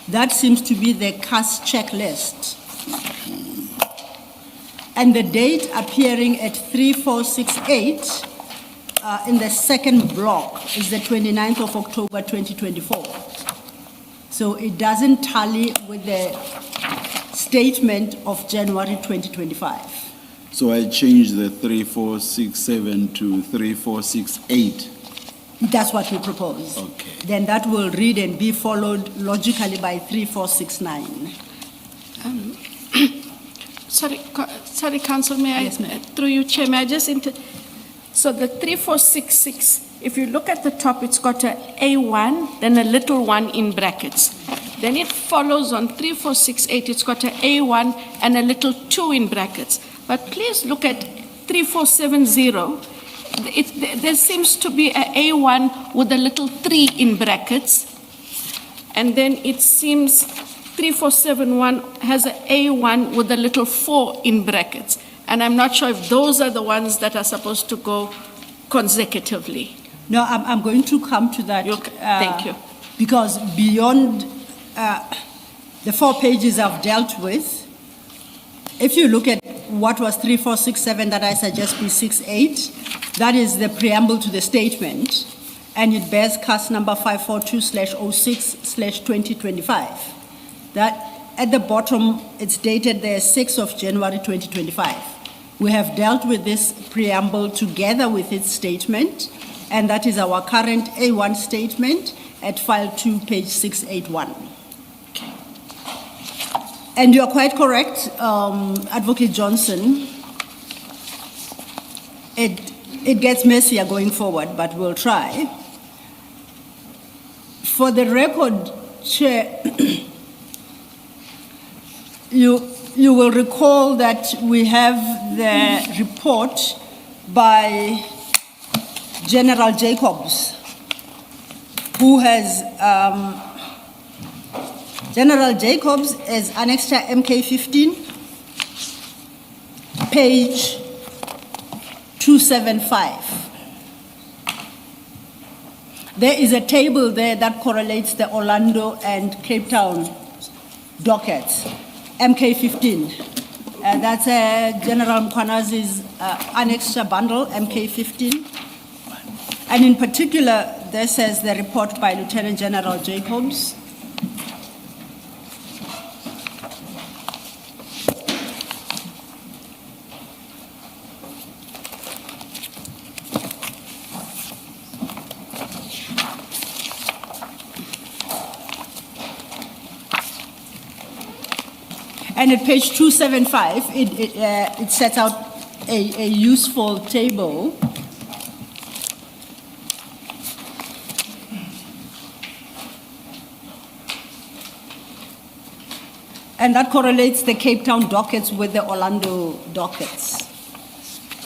that seems to be the CAS checklist. And the date appearing at 3468 in the second block is the 29th of October 2024. So it doesn't tally with the statement of January 2025. So I changed the 3467 to 3468. That's what we propose. Okay. Then that will read and be followed logically by 3469. Sorry, Council, may I, Yes, ma'am. through you, Chair, may I just so the 3466, if you look at the top, it's got a A1, then a little one in brackets. Then it follows on 3468, it's got a A1 and a little 2 in brackets. But please look at 3470. There seems to be a A1 with a little 3 in brackets. And then it seems 3471 has a A1 with a little 4 in brackets. And I'm not sure if those are the ones that are supposed to go consecutively. No, I'm going to come to that. Thank you. Because beyond the 4 pages I've dealt with, if you look at what was 3467 that I suggest be 68, that is the preamble to the statement, and it bears cast number 542/06/2025. That at the bottom, it's dated the 6th of January 2025. We have dealt with this preamble together with its statement, and that is our current A1 statement at file 2, page 681. And you are quite correct, Advocate Johnson. It gets messier going forward, but we'll try. For the record, Chair, you will recall that we have the report by General Jacobs, who has General Jacobs is annexed to MK15, page 275. There is a table there that correlates the Orlando and Cape Town dockets, MK15. And that's General Mkwanazi's annexure bundle, MK15. And in particular, this is the report by Lieutenant General Jacobs. And at page 275, it sets out a useful table. And that correlates the Cape Town dockets with the Orlando dockets.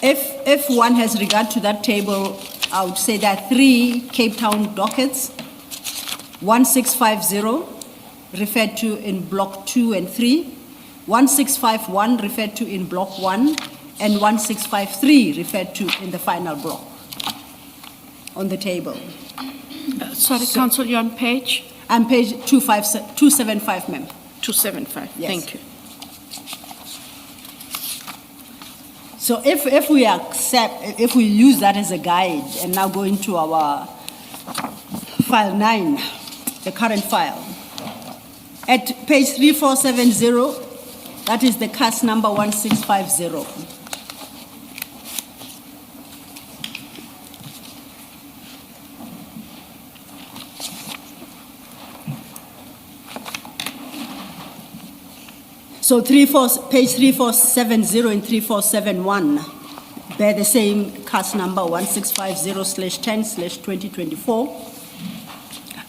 If one has regard to that table, I would say there are 3 Cape Town dockets, 1650 referred to in block 2 and 3, 1651 referred to in block 1, and 1653 referred to in the final block on the table. Sorry, Council, you're on page? I'm page 275, ma'am. 275, Yes. Thank you. So if we accept, if we use that as a guide and now go into our file 9, the current file, at page 3470, that is the cast number 1650. So page 3470 and 3471 bear the same cast number 1650/10/2024,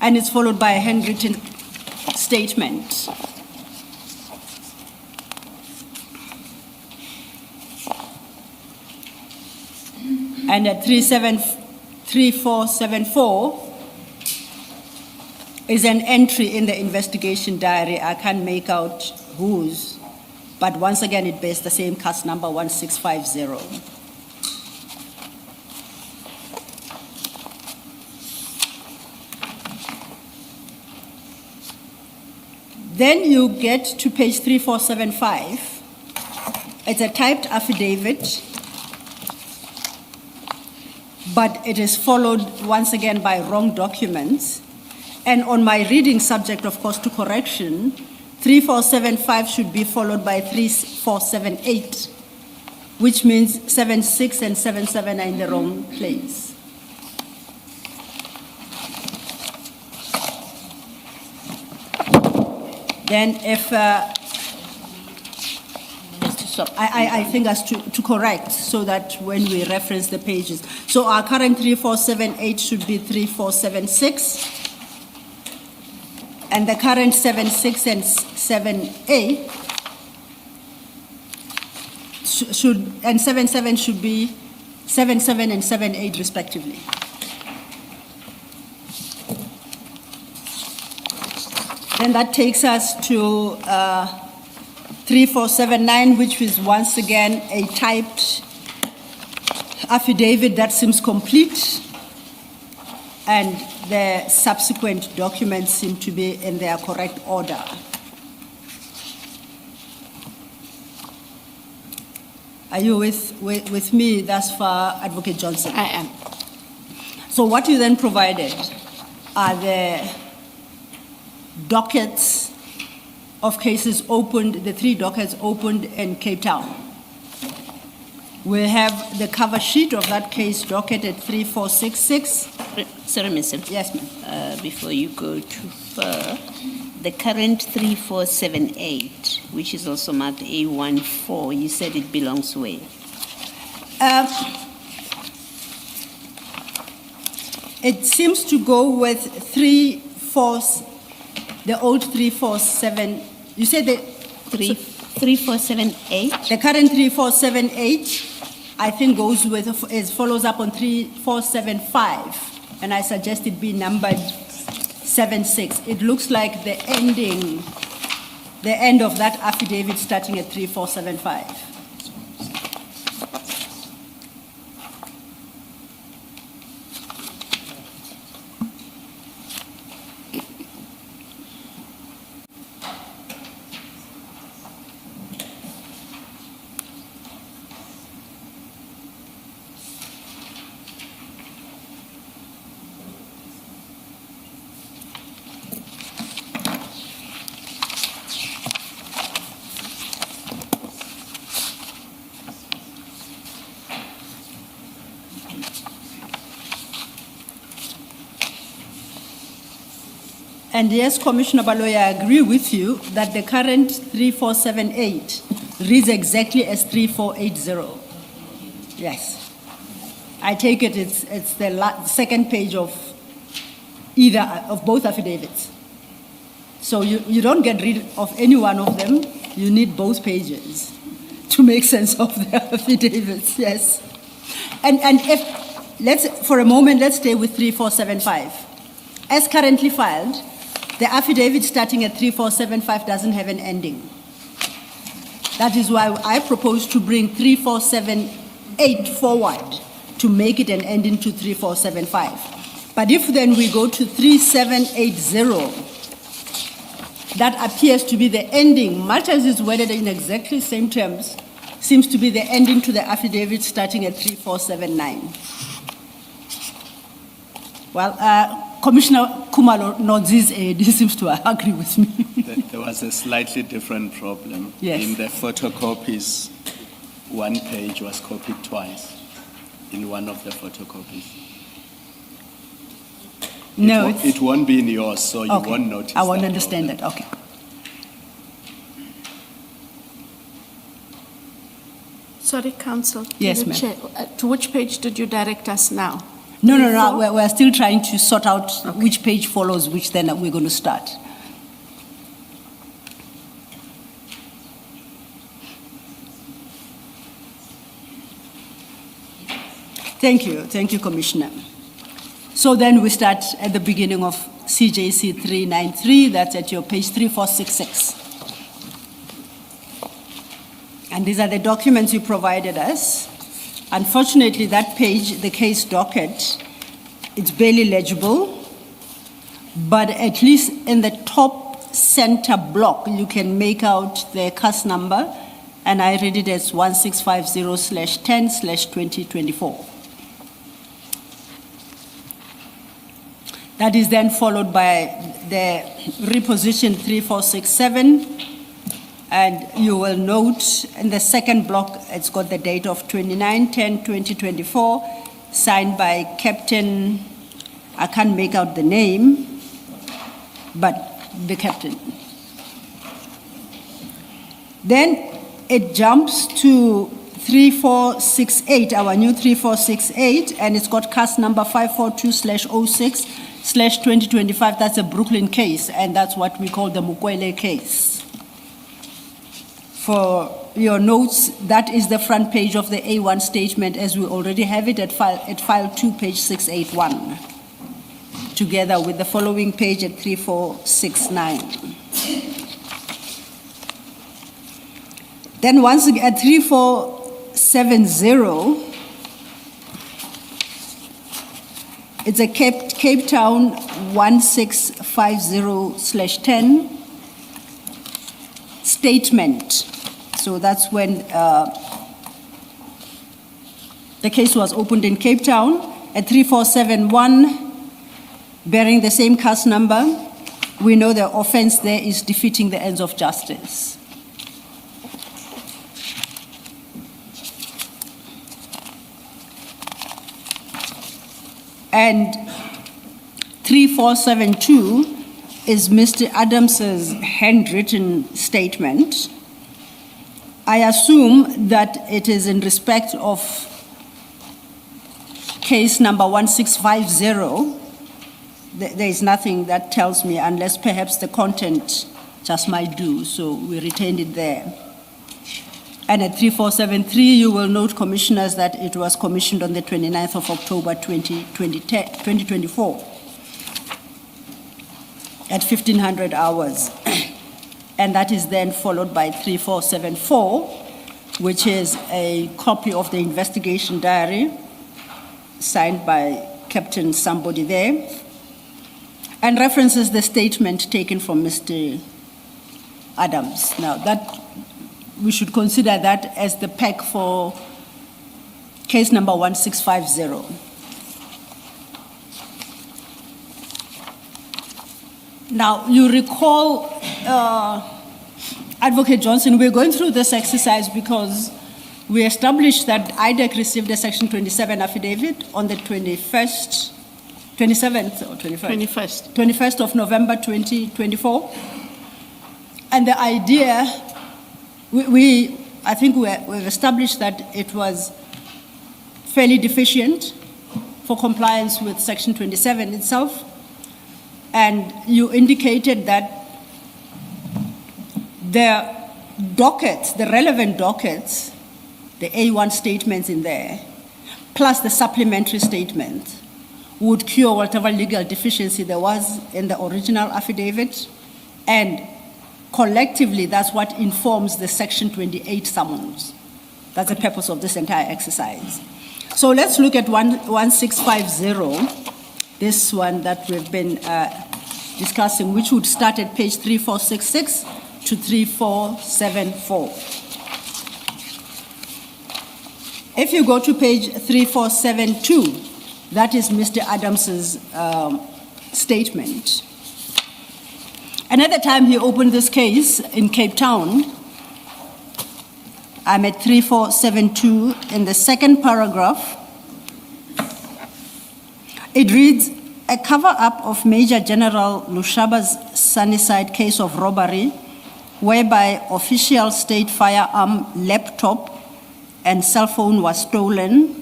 and it's followed by a handwritten statement. And at 3474 is an entry in the investigation diary. I can't make out whose, but once again, it bears the same cast number 1650. Then you get to page 3475. It's a typed affidavit, but it is followed once again by wrong documents. And on my reading, subject, of course, to correction, 3475 should be followed by 3478. which means 76 and 77 are in the wrong place. Then if, I think as to correct so that when we reference the pages. So our current 3478 should be 3476. And the current 76 and 7A should, and 77 should be 77 and 78 respectively. Then that takes us to 3479, which is once again a typed affidavit that seems complete, and the subsequent documents seem to be in their correct order. Are you with me thus far, Advocate Johnson? I am. So what you then provided are the dockets of cases opened, the 3 dockets opened in Cape Town. We have the cover sheet of that case docket at 3466. Sorry, Mr. Yes, ma'am. Before you go too far, the current 3478, which is also marked A14, you said it belongs where? It seems to go with 34, the old 347. You said the 3478? The current 3478, I think, goes with, is follows up on 3475, and I suggest it be numbered 76. It looks like the end of that affidavit starting at 3475. And yes, Commissioner Baloyi, I agree with you that the current 3478 reads exactly as 3480. Yes. I take it it's the second page of either of both affidavits. So you don't get rid of any one of them. You need both pages to make sense of the affidavits, yes. And if, for a moment, let's stay with 3475. As currently filed, the affidavit starting at 3475 doesn't have an ending. That is why I propose to bring 3478 forward to make it an ending to 3475. But if then we go to 3780, that appears to be the ending, much as it's worded in exactly the same terms, seems to be the ending to the affidavit starting at 3479. Well, Commissioner Kumalo nods his head. He seems to agree with me. There was a slightly different problem. Yes. In the photocopies, one page was copied twice in one of the photocopies. No, it won't be in yours, so you okay. won't notice I won't that understand problem. that. Okay. Sorry, Counsel. Yes, Through the ma'am. chair, to which page did you direct us now? No. Before? We're still trying to sort out which page follows which, then we're going to start. Thank you, Commissioner. So then we start at the beginning of CJC 393, that's at your page 3466. And these are the documents you provided us. Unfortunately, that page, the case docket, it's barely legible, but at least in the top center block, you can make out the case number, and I read it as 1650/10/2024. That is then followed by the reposition 3467, And you will note in the second block, it's got the date of 29/10/2024, signed by Captain, I can't make out the name, but the captain. Then it jumps to 3468, our new 3468, and it's got case number 542/06/2025. That's a Brooklyn case, and that's what we call the Mukwele case. For your notes, that is the front page of the A1 statement, as we already have it at file 2, page 681, together with the following page at 3469. Then once again, at 3470, it's a Cape Town 1650/10 statement. So that's when the case was opened in Cape Town. At 3471, bearing the same case number, we know the offense there is defeating the ends of justice. And 3472 is Mr. Adams's handwritten statement. I assume that it is in respect of case number 1650. There is nothing that tells me, unless perhaps the content just might do, so we retained it there. And at 3473, you will note, Commissioners, that it was commissioned on the 29th of October 2024 at 1500 hours. And that is then followed by 3474, which is a copy of the investigation diary signed by Captain somebody there, and references the statement taken from Mr. Adams. Now, that we should consider that as the pack for case number 1650. Now, you recall, Advocate Johnson, we're going through this exercise because we established that IDEC received a Section 27 affidavit on the 27th or 21st? 21st of November 2024. And the idea, I think we've established that it was fairly deficient for compliance with Section 27 itself. And you indicated that the dockets, the relevant dockets, the A1 statements in there, plus the supplementary statement, would cure whatever legal deficiency there was in the original affidavit. And collectively, that's what informs the Section 28 summons. That's the purpose of this entire exercise. So let's look at 1650. This one that we've been discussing, which would start at page 3466 to 3474. If you go to page 3472, that is Mr. Adams's statement. Another time he opened this case in Cape Town, I'm at 3472 in the second paragraph. It reads, a cover-up of Major General Lushaba's Sunnyside case of robbery, whereby official state firearm, laptop, and cell phone was stolen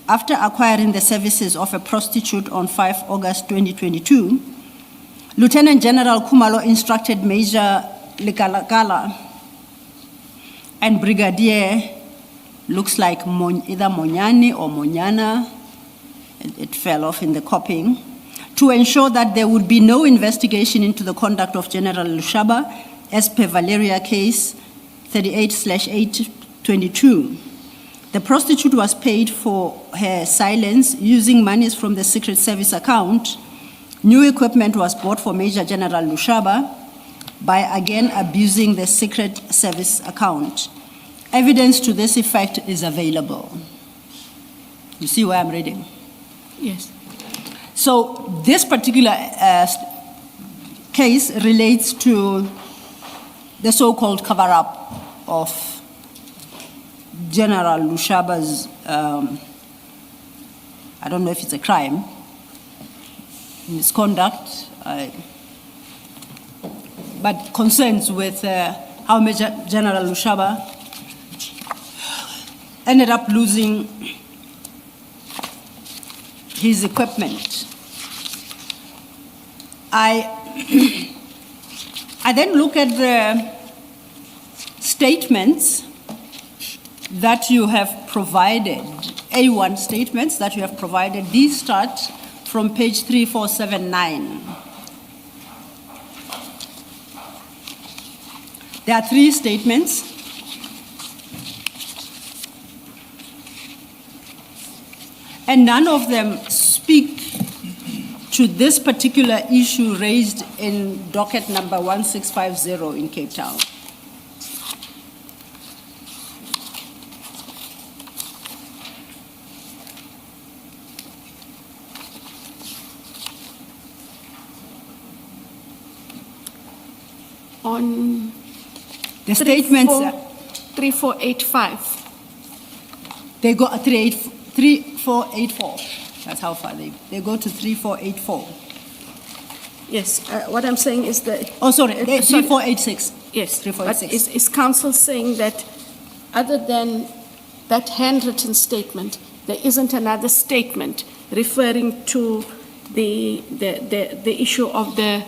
after acquiring the services of a prostitute on 5 August 2022. Lieutenant General Kumalo instructed Major Likalakala and Brigadier, looks like either Monyani or Monyana, it fell off in the copying, to ensure that there would be no investigation into the conduct of General Lushaba as per Valeria case 38/822. The prostitute was paid for her silence using monies from the Secret Service account. New equipment was bought for Major General Lushaba by again abusing the Secret Service account. Evidence to this effect is available. You see where I'm reading? Yes. So this particular case relates to the so-called cover-up of General Lushaba's, I don't know if it's a crime, misconduct, but concerns with how Major General Lushaba ended up losing his equipment. I then look at the statements that you have provided, A1 statements that you have provided. These start from page 3479. There are 3 statements. And none of them speak to this particular issue raised in docket number 1650 in Cape Town. On The statements, 3485. they go 3484. That's how far they go to 3484. Yes, what I'm saying is that. Oh, sorry, Sorry. 3486. Yes, but 3486. is council saying that other than that handwritten statement, there isn't another statement referring to the issue of the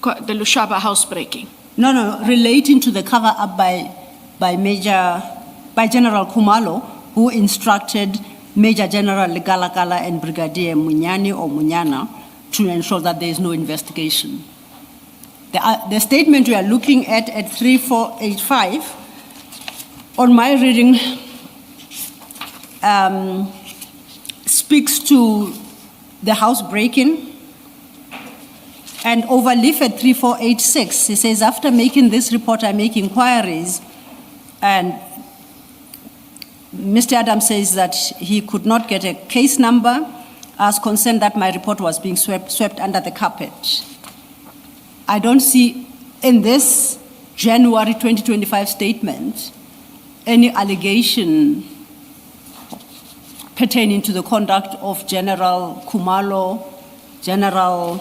Lushaba housebreaking? No, relating to the cover-up by General Kumalo, who instructed Major General Legalakala and Brigadier Munyani or Munyana to ensure that there is no investigation. The statement we are looking at 3485, on my reading, speaks to the housebreaking. And overleaf at 3486, he says, after making this report, I make inquiries. And Mr. Adams says that he could not get a case number, as concerned that my report was being swept under the carpet. I don't see in this January 2025 statement any allegation pertaining to the conduct of General Kumalo, General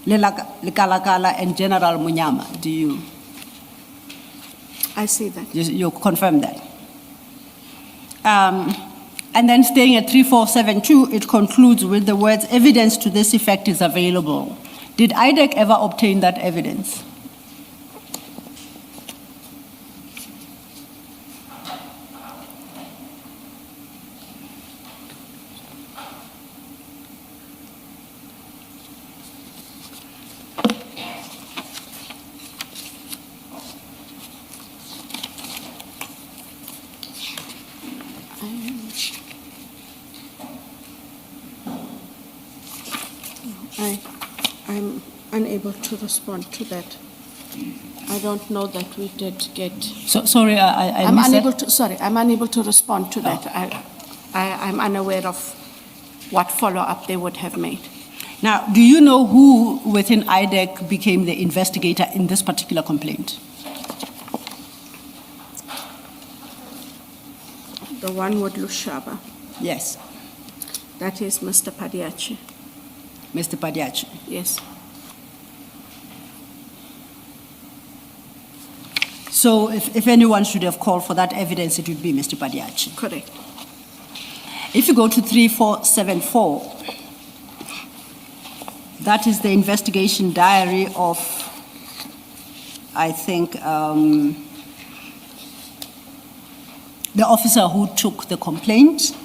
Lekalakala, and General Munyama. Do you? I see that. You confirm that. And then staying at 3472, it concludes with the words, evidence to this effect is available. Did IDEC ever obtain that evidence? I'm unable to respond to that. I don't know that we did get. Sorry, I missed that. I'm unable to respond to that. I'm unaware of what follow-up they would have made. Now, do you know who within IDEC became the investigator in this particular complaint? The one with Lushaba, Yes, that is Mr. Padiachi. Mr. Padiachi. Yes. So if anyone should have called for that evidence, it would be Mr. Padiachi. Correct. If you go to 3474, that is the investigation diary of, I think, the officer who took the complaint.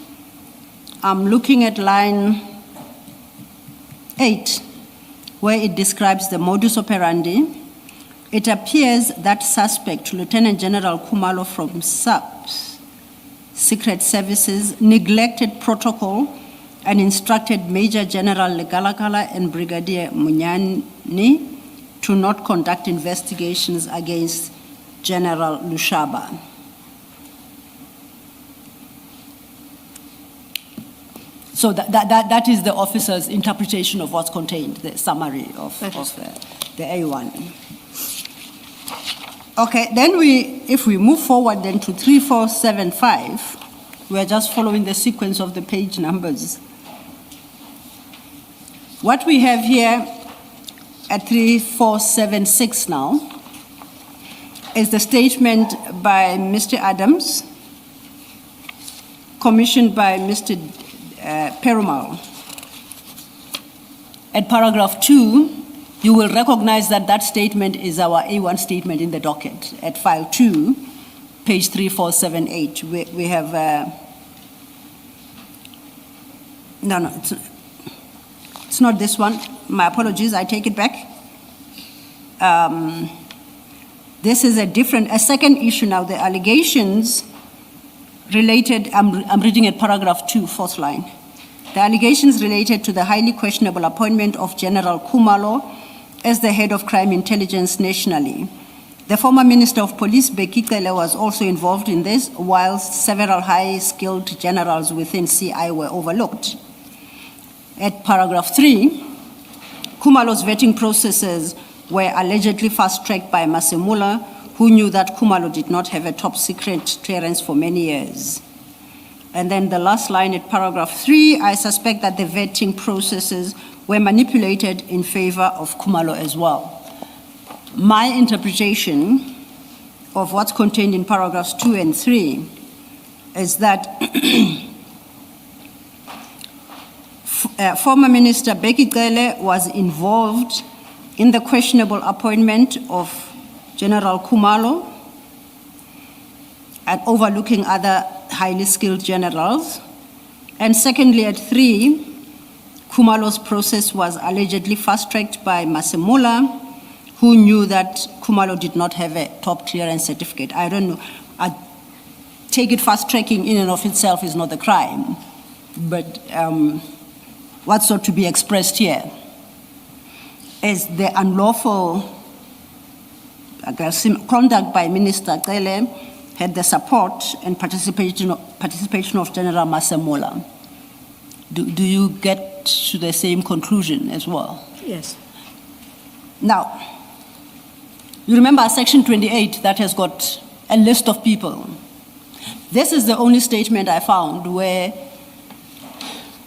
I'm looking at line 8, where it describes the modus operandi. It appears that suspect, Lieutenant General Kumalo from SAPS, Secret Services, neglected protocol and instructed Major General Legalakala and Brigadier Munyani to not conduct investigations against General Lushaba. So that is the officer's interpretation of what's contained, the summary of the A1. Okay, then if we move forward then to 3475, we're just following the sequence of the page numbers. What we have here at 3476 now is the statement by Mr. Adams, commissioned by Mr. Perumal. At paragraph 2, you will recognize that that statement is our A1 statement in the docket. At file 2, page 3478, we have, it's not this one. My apologies, I take it back. This is a second issue now. The allegations related, I'm reading at paragraph 2, fourth line. The allegations related to the highly questionable appointment of General Khumalo as the head of crime intelligence nationally. The former Minister of Police, Bheki Cele, was also involved in this, whilst several high-skilled generals within CI were overlooked. At paragraph 3, Khumalo's vetting processes were allegedly fast-tracked by Masemula, who knew that Khumalo did not have a top-secret clearance for many years. And then the last line at paragraph 3, I suspect that the vetting processes were manipulated in favor of Khumalo as well. My interpretation of what's contained in paragraphs 2 and 3 is that former Minister Bheki Cele was involved in the questionable appointment of General Khumalo and overlooking other highly skilled generals. And secondly, at 3, Khumalo's process was allegedly fast-tracked by Masemula, who knew that Khumalo did not have a top clearance certificate. I don't know. I take it fast-tracking in and of itself is not a crime, but what's sought to be expressed here is the unlawful conduct by Minister Cele had the support and participation of General Masemula. Do you get to the same conclusion as well? Yes. Now, you remember Section 28 that has got a list of people. This is the only statement I found where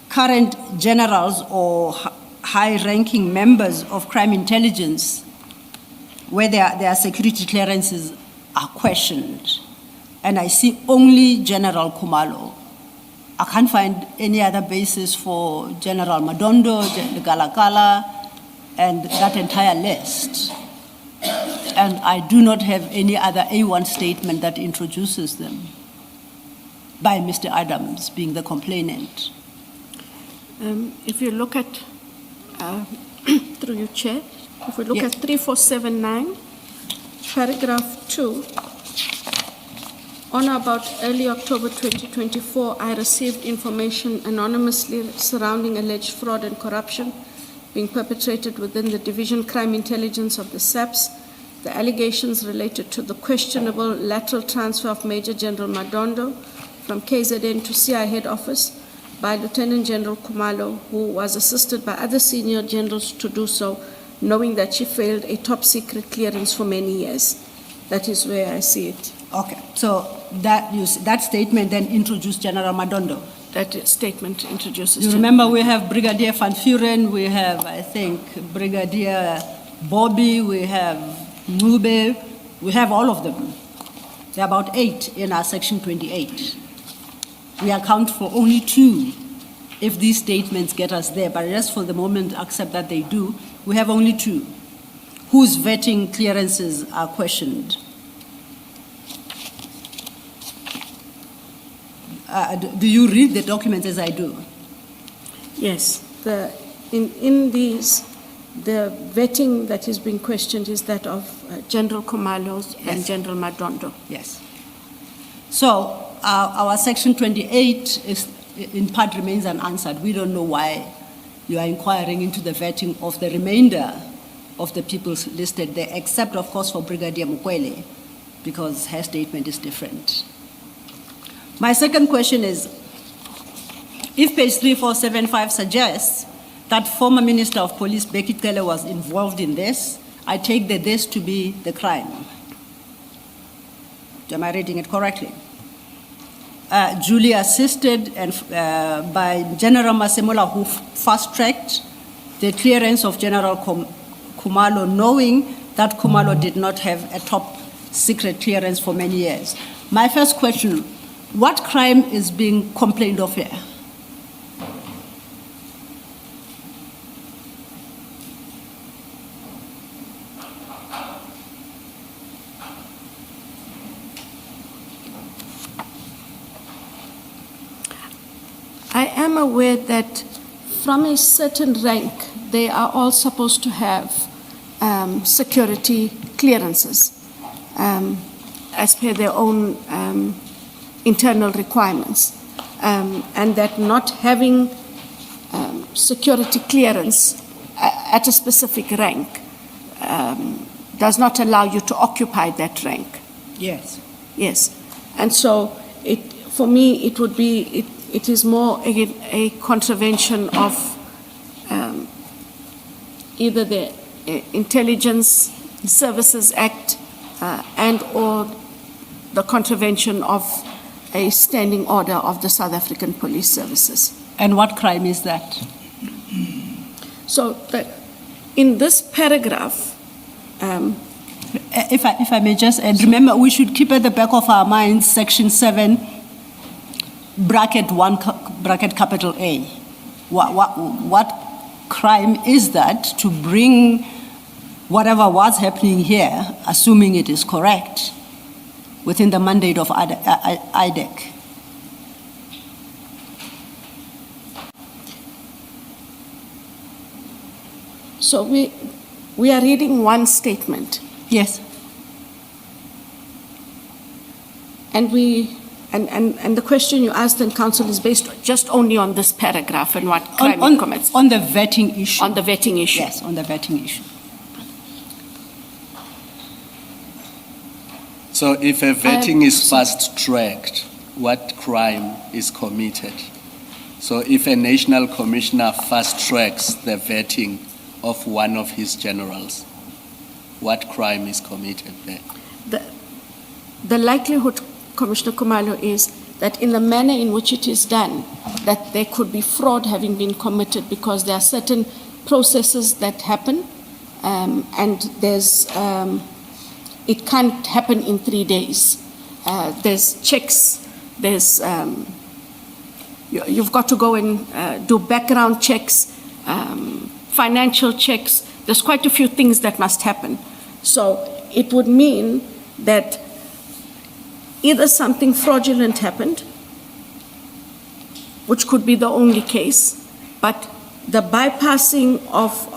current generals or high-ranking members of crime intelligence, where their security clearances are questioned. And I see only General Khumalo. I can't find any other basis for General Madondo, Galakala, and that entire list. And I do not have any other A1 statement that introduces them by Mr. Adams being the complainant. If you look at, through your chair, if we look at 3479, paragraph 2, on or about early October 2024, I received information anonymously surrounding alleged fraud and corruption being perpetrated within the Division Crime Intelligence of the SAPS. The allegations related to the questionable lateral transfer of Major General Madondo from KZN to CI head office by Lieutenant General Khumalo, who was assisted by other senior generals to do so, knowing that she failed a top secret clearance for many years. That is where I see it. Okay, so that statement then introduced General Madondo. That statement introduces. You remember we have Brigadier Van Vuren, we have, I think, Brigadier Bobby, we have Mube, we have all of them. There are about 8 in our Section 28. We account for only 2 if these statements get us there, but just for the moment, accept that they do. We have only 2 whose vetting clearances are questioned. Do you read the documents as I do? Yes. In these, the vetting that is being questioned is that of General Khumalo's and General Madondo. Yes. So our Section 28 is, in part remains unanswered. We don't know why you are inquiring into the vetting of the remainder of the people listed there, except, of course, for Brigadier Mukwele, because her statement is different. My second question is, If page 3475 suggests that former Minister of Police Becky Cele was involved in this, I take this to be the crime. Am I reading it correctly? Julie assisted by General Masemola, who fast-tracked the clearance of General Kumalo, knowing that Kumalo did not have a top secret clearance for many years. My first question, what crime is being complained of here? I am aware that from a certain rank, they are all supposed to have security clearances as per their own internal requirements. And that not having security clearance at a specific rank does not allow you to occupy that rank. Yes. Yes. And so for me, it would be, it is more a contravention of either the Intelligence Services Act and or the contravention of a standing order of the South African Police Services. And what crime is that? So in this paragraph, if I may just add, remember we should keep at the back of our minds section 7, bracket 1, bracket capital A. What crime is that to bring whatever was happening here, assuming it is correct, within the mandate of IDEC? So we are reading one statement. Yes. And the question you asked in council is based just only on this paragraph and what crime it commits. On the vetting issue. On the vetting issue. Yes, on the vetting issue. So if a vetting is fast-tracked, what crime is committed? So if a national commissioner fast-tracks the vetting of one of his generals, what crime is committed there? The likelihood, Commissioner Kumalo, is that in the manner in which it is done, that there could be fraud having been committed because there are certain processes that happen and there's, it can't happen in 3 days. There's checks, there's, you've got to go and do background checks, financial checks. There's quite a few things that must happen. So it would mean that either something fraudulent happened, which could be the only case, but the bypassing of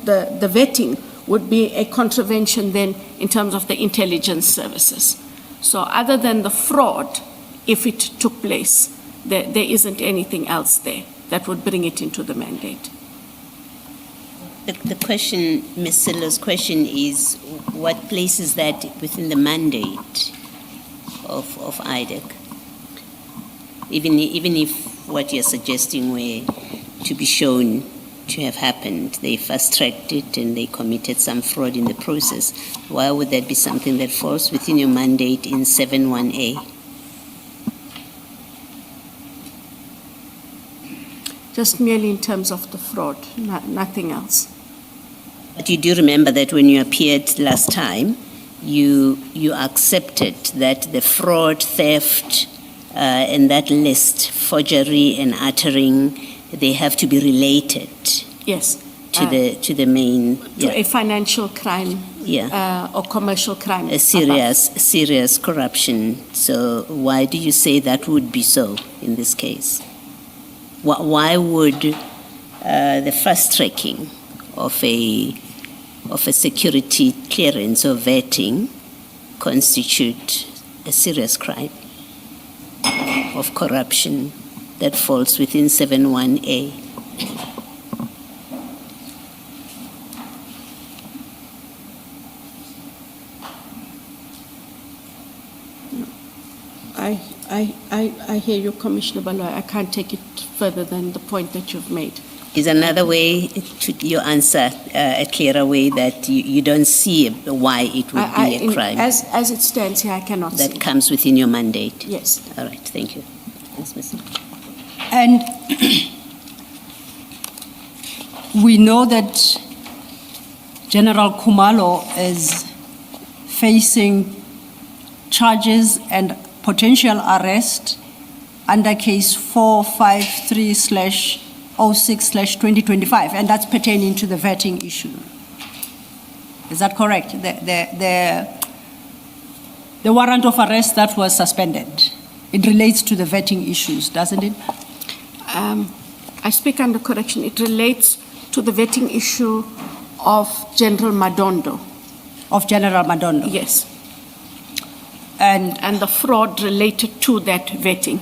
the vetting would be a contravention then in terms of the intelligence services. So other than the fraud, if it took place, there isn't anything else there that would bring it into the mandate. The question, Ms. Silo's question is, what places that within the mandate of IDEC? Even if what you're suggesting were to be shown to have happened, they fast-tracked it and they committed some fraud in the process, why would that be something that falls within your mandate in 7.1a? Just merely in terms of the fraud, nothing else. But you do remember that when you appeared last time, you accepted that the fraud, theft, and that list, forgery and uttering, they have to be related. Yes. To the main. To a financial crime. Yeah. Or commercial crime. A serious corruption. So why do you say that would be so in this case? Why would the fast tracking of a security clearance or vetting constitute a serious crime of corruption that falls within 7.1a? I hear you, Commissioner Baloy. I can't take it further than the point that you've made. Is another way to your answer a clearer way that you don't see why it would be a crime As it stands here, I cannot see. that comes within your mandate? Yes. All right, thank you. Yes, Mr. And we know that General Khumalo is facing charges and potential arrest under case 453/06/2025, and that's pertaining to the vetting issue. Is that correct? The warrant of arrest that was suspended, it relates to the vetting issues, doesn't it? I speak under correction. It relates to the vetting issue of General Madondo. Of General Madondo? Yes. And And the fraud related to that vetting.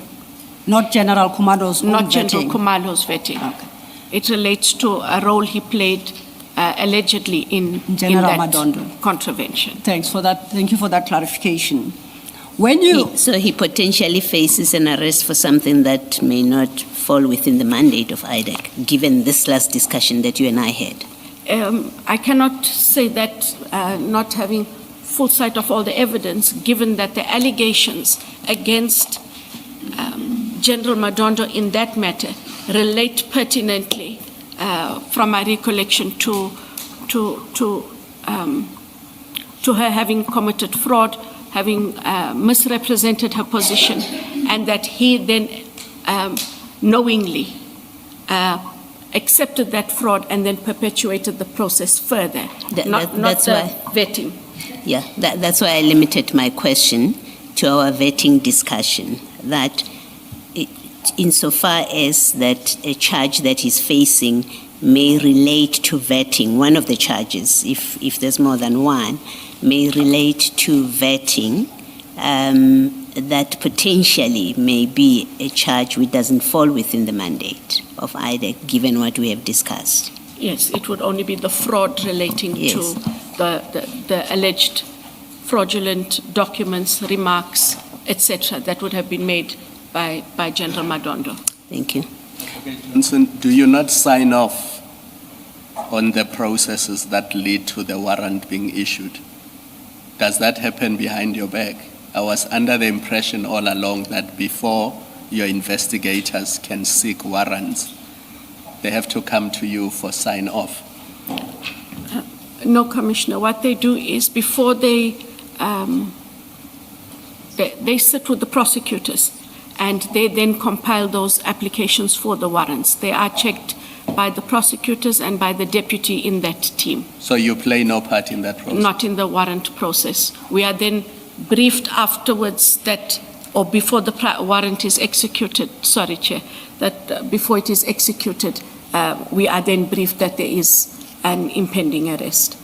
not General Khumalo's own Not General vetting? Khumalo's vetting. Okay. It relates to a role he played allegedly in General that Madondo. contravention. Thanks for that. Thank you for that clarification. When you, So he potentially faces an arrest for something that may not fall within the mandate of IDEC, given this last discussion that you and I had. I cannot say that not having full sight of all the evidence, given that the allegations against General Madondo in that matter relate pertinently, from my recollection, to her having committed fraud, having misrepresented her position, and that he then knowingly accepted that fraud and then perpetuated the process further, not that's the why- vetting. Yeah, that's why I limited my question to our vetting discussion, that insofar as that a charge that he's facing may relate to vetting, one of the charges, if there's more than one, may relate to vetting, that potentially may be a charge which doesn't fall within the mandate of IDEC, given what we have discussed. Yes, it would only be the fraud relating Yes. to the alleged fraudulent documents, remarks, etc., that would have been made by General Madondo. Thank you. Johnson, do you not sign off on the processes that lead to the warrant being issued? Does that happen behind your back? I was under the impression all along that before your investigators can seek warrants, they have to come to you for sign off. No, Commissioner. What they do is before they sit with the prosecutors, and they then compile those applications for the warrants. They are checked by the prosecutors and by the deputy in that team. So you play no part in that process? Not in the warrant process. We are then briefed afterwards that, or before the warrant is executed, sorry, Chair, that before it is executed, we are then briefed that there is an impending arrest.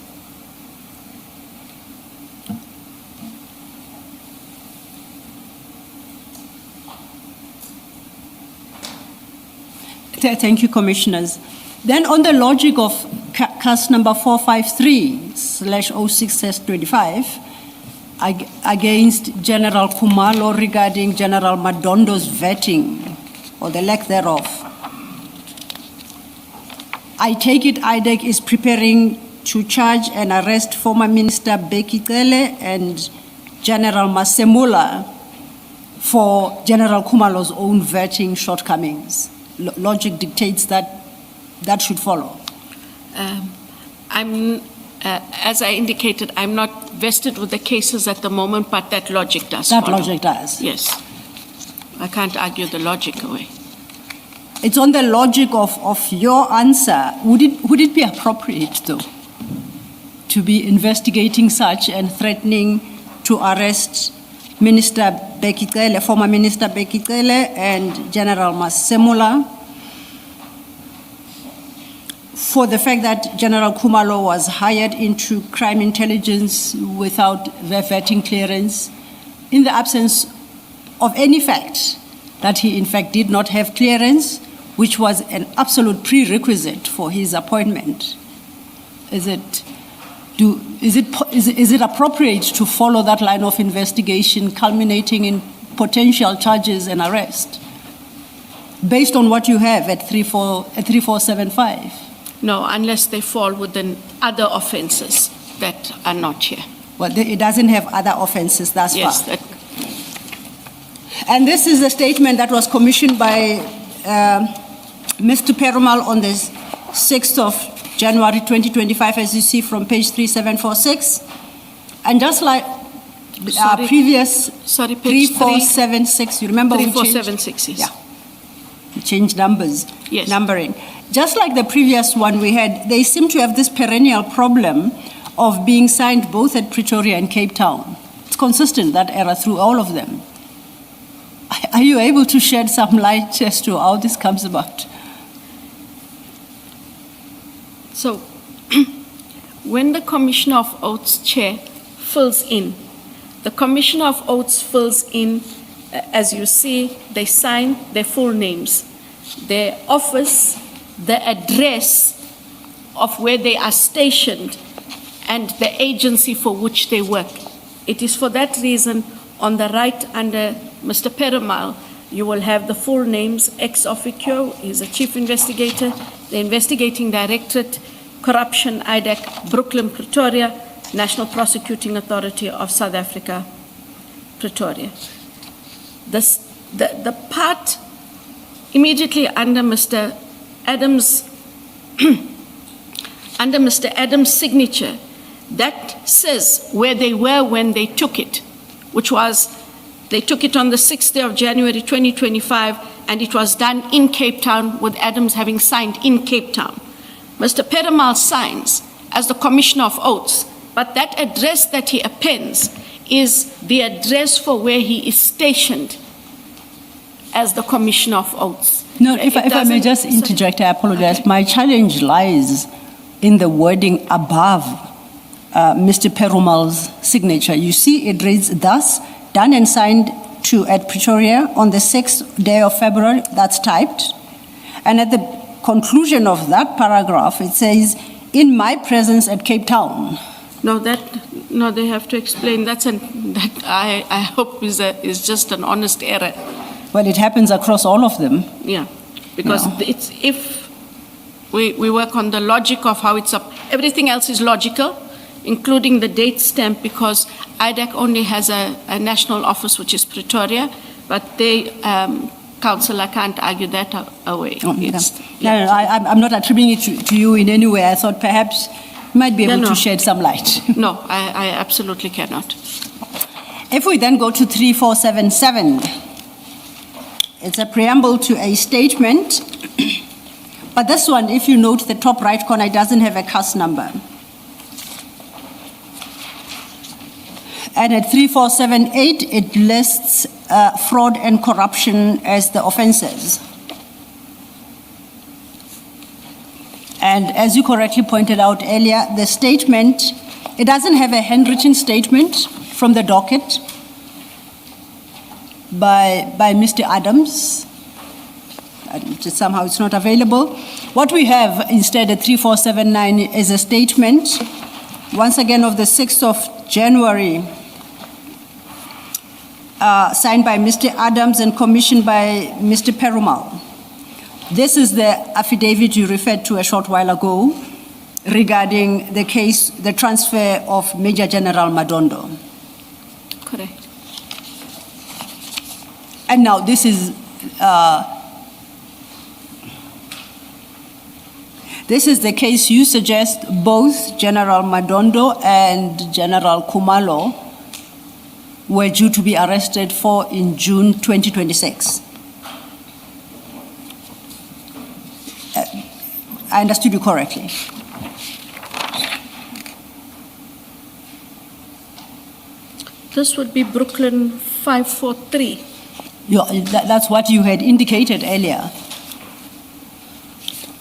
Thank you, Commissioners. Then on the logic of case number 453/06/25 against General Khumalo regarding General Madondo's vetting or the lack thereof, I take it IDEC is preparing to charge and arrest former Minister Bheki Cele and General Masemula for General Khumalo's own vetting shortcomings. Logic dictates that should follow. As I indicated, I'm not vested with the cases at the moment, but that logic does That follow. logic does. Yes. I can't argue the logic away. It's on the logic of your answer. Would it be appropriate, though, to be investigating such and threatening to arrest Minister Bheki Cele, former Minister Bheki Cele, and General Masemula for the fact that General Khumalo was hired into crime intelligence without the vetting clearance, in the absence of any fact that he in fact did not have clearance, which was an absolute prerequisite for his appointment? Is it appropriate to follow that line of investigation culminating in potential charges and arrest based on what you have at 3475? No, unless they fall within other offences that are not here. Well, it doesn't have other offences thus Yes, far. that, And this is a statement that was commissioned by Mr. Perumal on the 6th of January 2025, as you see from page 3746. And just like our Sorry. previous sorry, page 3476, you remember we changed? 3476, yes. Yeah. We changed numbers, Yes. numbering. Just like the previous one we had, they seem to have this perennial problem of being signed both at Pretoria and Cape Town. It's consistent, that error, through all of them. Are you able to shed some light as to how this comes about? So, when the Commissioner of Oaths chair fills in, the Commissioner of Oaths fills in, as you see, they sign their full names, their office, the address of where they are stationed, and the agency for which they work. It is for that reason, on the right under Mr. Perumal, you will have the full names, ex officio, he's a chief investigator, the investigating directorate, corruption, IDAC, Brooklyn, Pretoria, National Prosecuting Authority of South Africa, Pretoria. The part immediately under Mr. Adams' under Mr. Adams' signature, that says where they were when they took it, which was, they took it on the 6th day of January 2025, and it was done in Cape Town, with Adams having signed in Cape Town. Mr. Perumal signs as the Commissioner of Oaths, but that address that he appends is the address for where he is stationed as the Commissioner of Oaths. No, if I may just interject, I apologize. Okay. My challenge lies in the wording above Mr. Perumal's signature. You see, it reads thus, done and signed to at Pretoria on the 6th day of February, that's typed. And at the conclusion of that paragraph, it says, in my presence at Cape Town. No, they have to explain. That I hope is just an honest error. Well, it happens across all of them. Yeah, because No. it's, if we work on the logic of how it's up, everything else is logical, including the date stamp, because IDAC only has a national office, which is Pretoria, but they, Councillor, can't argue that away. Oh, no. It's- No, I'm not attributing it to you in any way. I thought perhaps you might be able No. to shed some light. No, I absolutely cannot. If we then go to 3477, it's a preamble to a statement, but this one, if you note the top right corner, it doesn't have a CAS number. And at 3478, it lists fraud and corruption as the offenses. And as you correctly pointed out earlier, the statement, it doesn't have a handwritten statement from the docket by Mr. Adams. Somehow it's not available. What we have instead at 3479 is a statement, once again of the 6th of January, signed by Mr. Adams and commissioned by Mr. Perumal. This is the affidavit you referred to a short while ago regarding the case, the transfer of Major General Madondo. Correct. And now this is the case you suggest both General Madondo and General Kumalo were due to be arrested for in June 2026. I understood you correctly. This would be Brooklyn 543. That's what you had indicated earlier.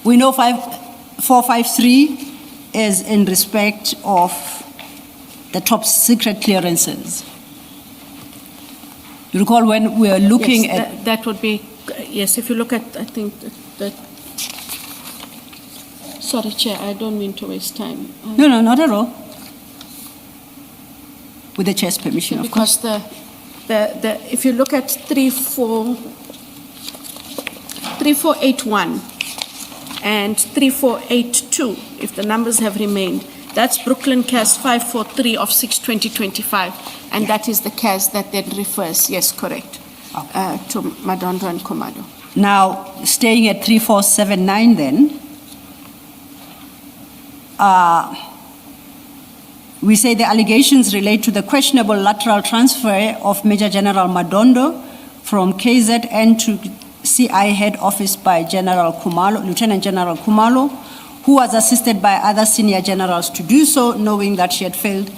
We know 453 is in respect of the top secret clearances. You recall when we were looking Yes, at... that would be, yes, if you look at, I think that sorry, Chair, I don't mean to waste time. No, not at all. With the chair's permission, of course. Because the if you look at 3481 and 3482, if the numbers have remained, that's Brooklyn CAS 543 of 6/2025, and that is the CAS that then refers, yes, correct, to Madondo and Khumalo. Now, staying at 3479 then, we say the allegations relate to the questionable lateral transfer of Major General Madondo from KZN to CI head office by Lieutenant General Khumalo, who was assisted by other senior generals to do so, knowing that she had failed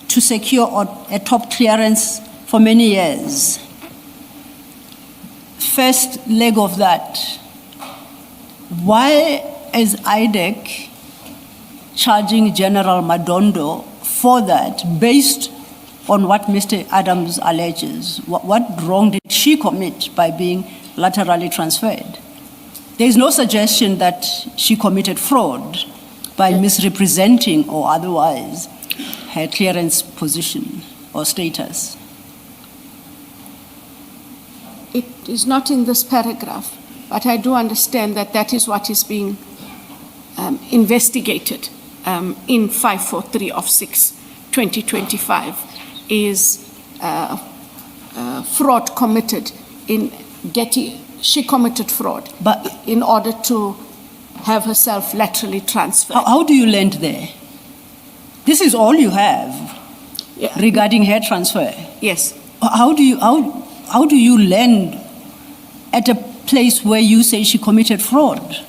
to secure a top clearance for many years. First leg of that, why is IDEC charging General Madondo for that based on what Mr. Adams alleges? What wrong did she commit by being laterally transferred? There is no suggestion that she committed fraud by misrepresenting or otherwise her clearance position or status. It is not in this paragraph, but I do understand that that is what is being investigated in 543 of 6/2025 is fraud committed in getting. She committed fraud, but in order to have herself laterally transferred. How do you land there? This is all you have regarding her transfer. Yes. How do you land at a place where you say she committed fraud?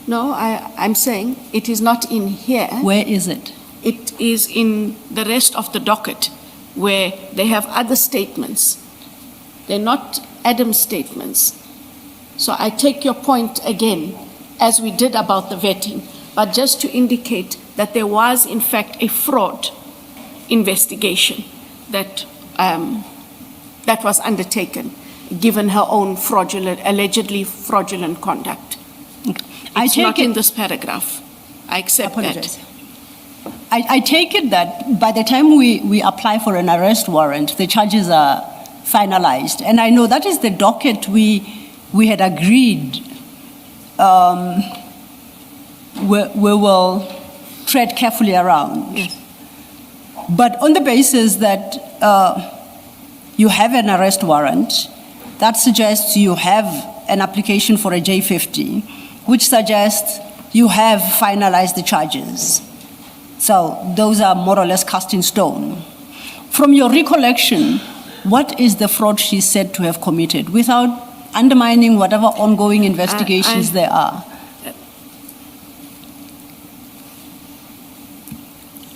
No, I'm saying it is not in here. Where is it? It is in the rest of the docket where they have other statements. They're not Adam's statements. So I take your point again, as we did about the vetting, but just to indicate that there was in fact a fraud investigation that that was undertaken, given her own allegedly fraudulent conduct. It's not in this paragraph. I accept that. I take it that by the time we apply for an arrest warrant, the charges are finalized. And I know that is the docket we had agreed we will tread carefully around. Yes. But on the basis that you have an arrest warrant, that suggests you have an application for a J50, which suggests you have finalized the charges. So those are more or less cast in stone. From your recollection, what is the fraud she's said to have committed without undermining whatever ongoing investigations there are?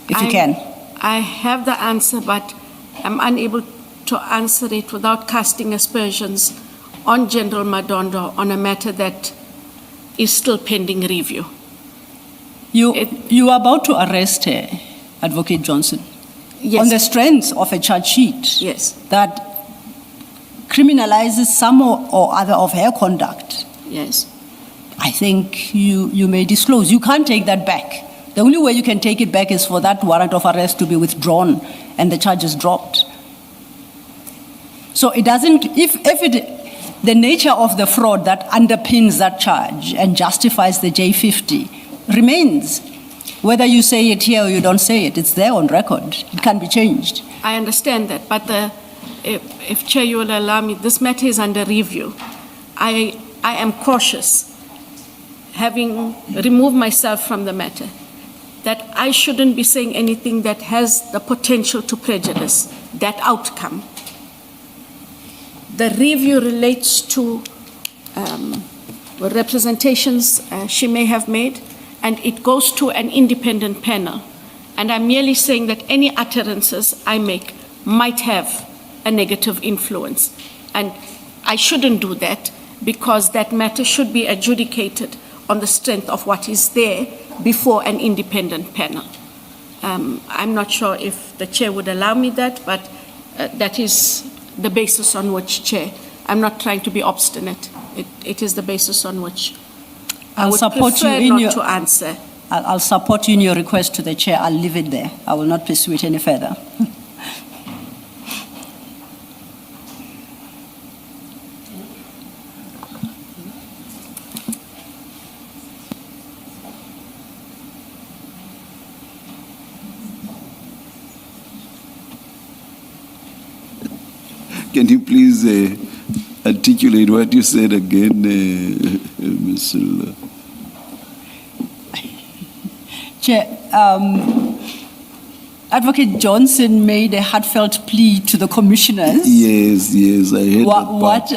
If you can. I have the answer, but I'm unable to answer it without casting aspersions on General Madondo on a matter that is still pending review. You are about to arrest her, Advocate Johnson, yes, on the strength of a charge sheet, yes, that criminalizes some or other of her conduct. Yes. I think you may disclose. You can't take that back. The only way you can take it back is for that warrant of arrest to be withdrawn and the charges dropped. So it doesn't, the nature of the fraud that underpins that charge and justifies the J50 remains. Whether you say it here or you don't say it, it's there on record. It can be changed. I understand that, but if Chair, you will allow me, this matter is under review. I am cautious, having removed myself from the matter, that I shouldn't be saying anything that has the potential to prejudice that outcome. The review relates to representations she may have made, and it goes to an independent panel. And I'm merely saying that any utterances I make might have a negative influence. And I shouldn't do that, because that matter should be adjudicated on the strength of what is there before an independent panel. I'm not sure if the Chair would allow me that, but that is the basis on which, Chair, I'm not trying to be obstinate. It is the basis on which I would prefer not to answer. I'll support you in your request to the Chair. I'll leave it there. I will not pursue it any further. Can you please articulate what you said again, Ms. Silva? Chair, Advocate Johnson made a heartfelt plea to the commissioners. Yes, I heard that part.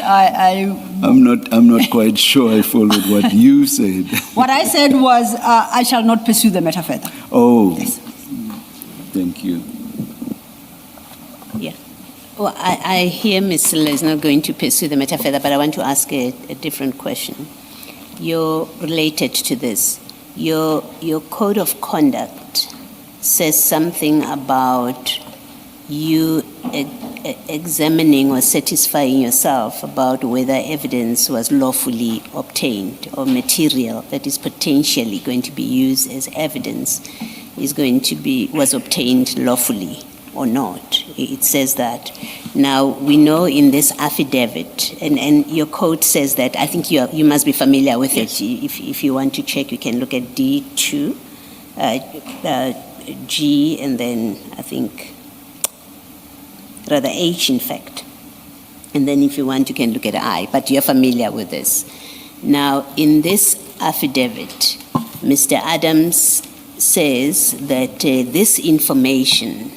I'm not quite sure I followed what you said. What I said was, I shall not pursue the matter further. Oh, Yes. thank you. Yeah. Well, I hear Ms. Silla is not going to pursue the matter further, but I want to ask a different question. You're related to this. Your code of conduct says something about you examining or satisfying yourself about whether evidence was lawfully obtained or material that is potentially going to be used as evidence was obtained lawfully or not. It says that. Now, we know in this affidavit, and your code says that, I think you must be familiar with it. If you want to check, you can look at D2, G, and then I think, rather H, in fact. And then if you want, you can look at I, but you're familiar with this. Now, in this affidavit, Mr. Adams says that this information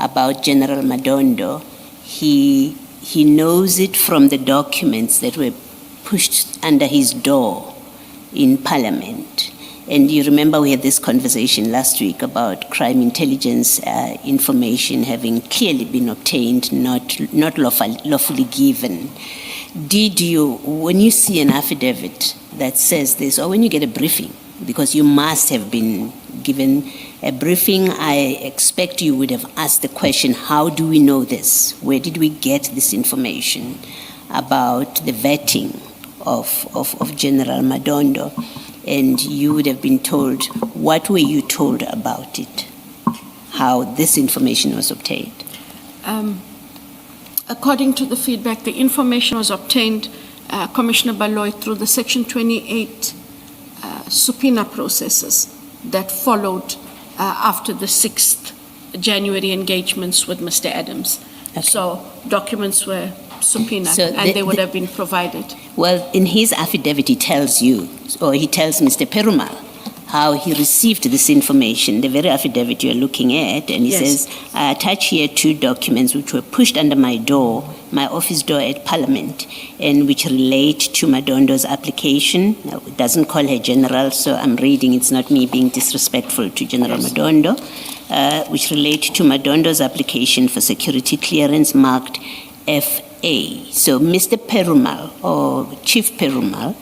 about General Madondo, he knows it from the documents that were pushed under his door in Parliament. And you remember we had this conversation last week about crime intelligence information having clearly been obtained, not lawfully given. Did you, when you see an affidavit that says this, or when you get a briefing, because you must have been given a briefing, I expect you would have asked the question, how do we know this? Where did we get this information about the vetting of General Madondo? And you would have been told, what were you told about it? How this information was obtained? According to the feedback, the information was obtained, Commissioner Baloy, through the Section 28 subpoena processes that followed after the 6th January engagements with Mr. Adams. Okay. So documents were subpoenaed, So and they would have been provided. Well, in his affidavit, he tells you, or he tells Mr. Perumal, how he received this information, the very affidavit you're looking at, and he Yes. says, I attach here 2 documents which were pushed under my door, my office door at Parliament, and which relate to Madondo's application. Now, it doesn't call her General, so I'm reading, it's not me being disrespectful to General Madondo, which relate to Madondo's application for security clearance marked FA. So Mr. Perumal, or Chief Perumal,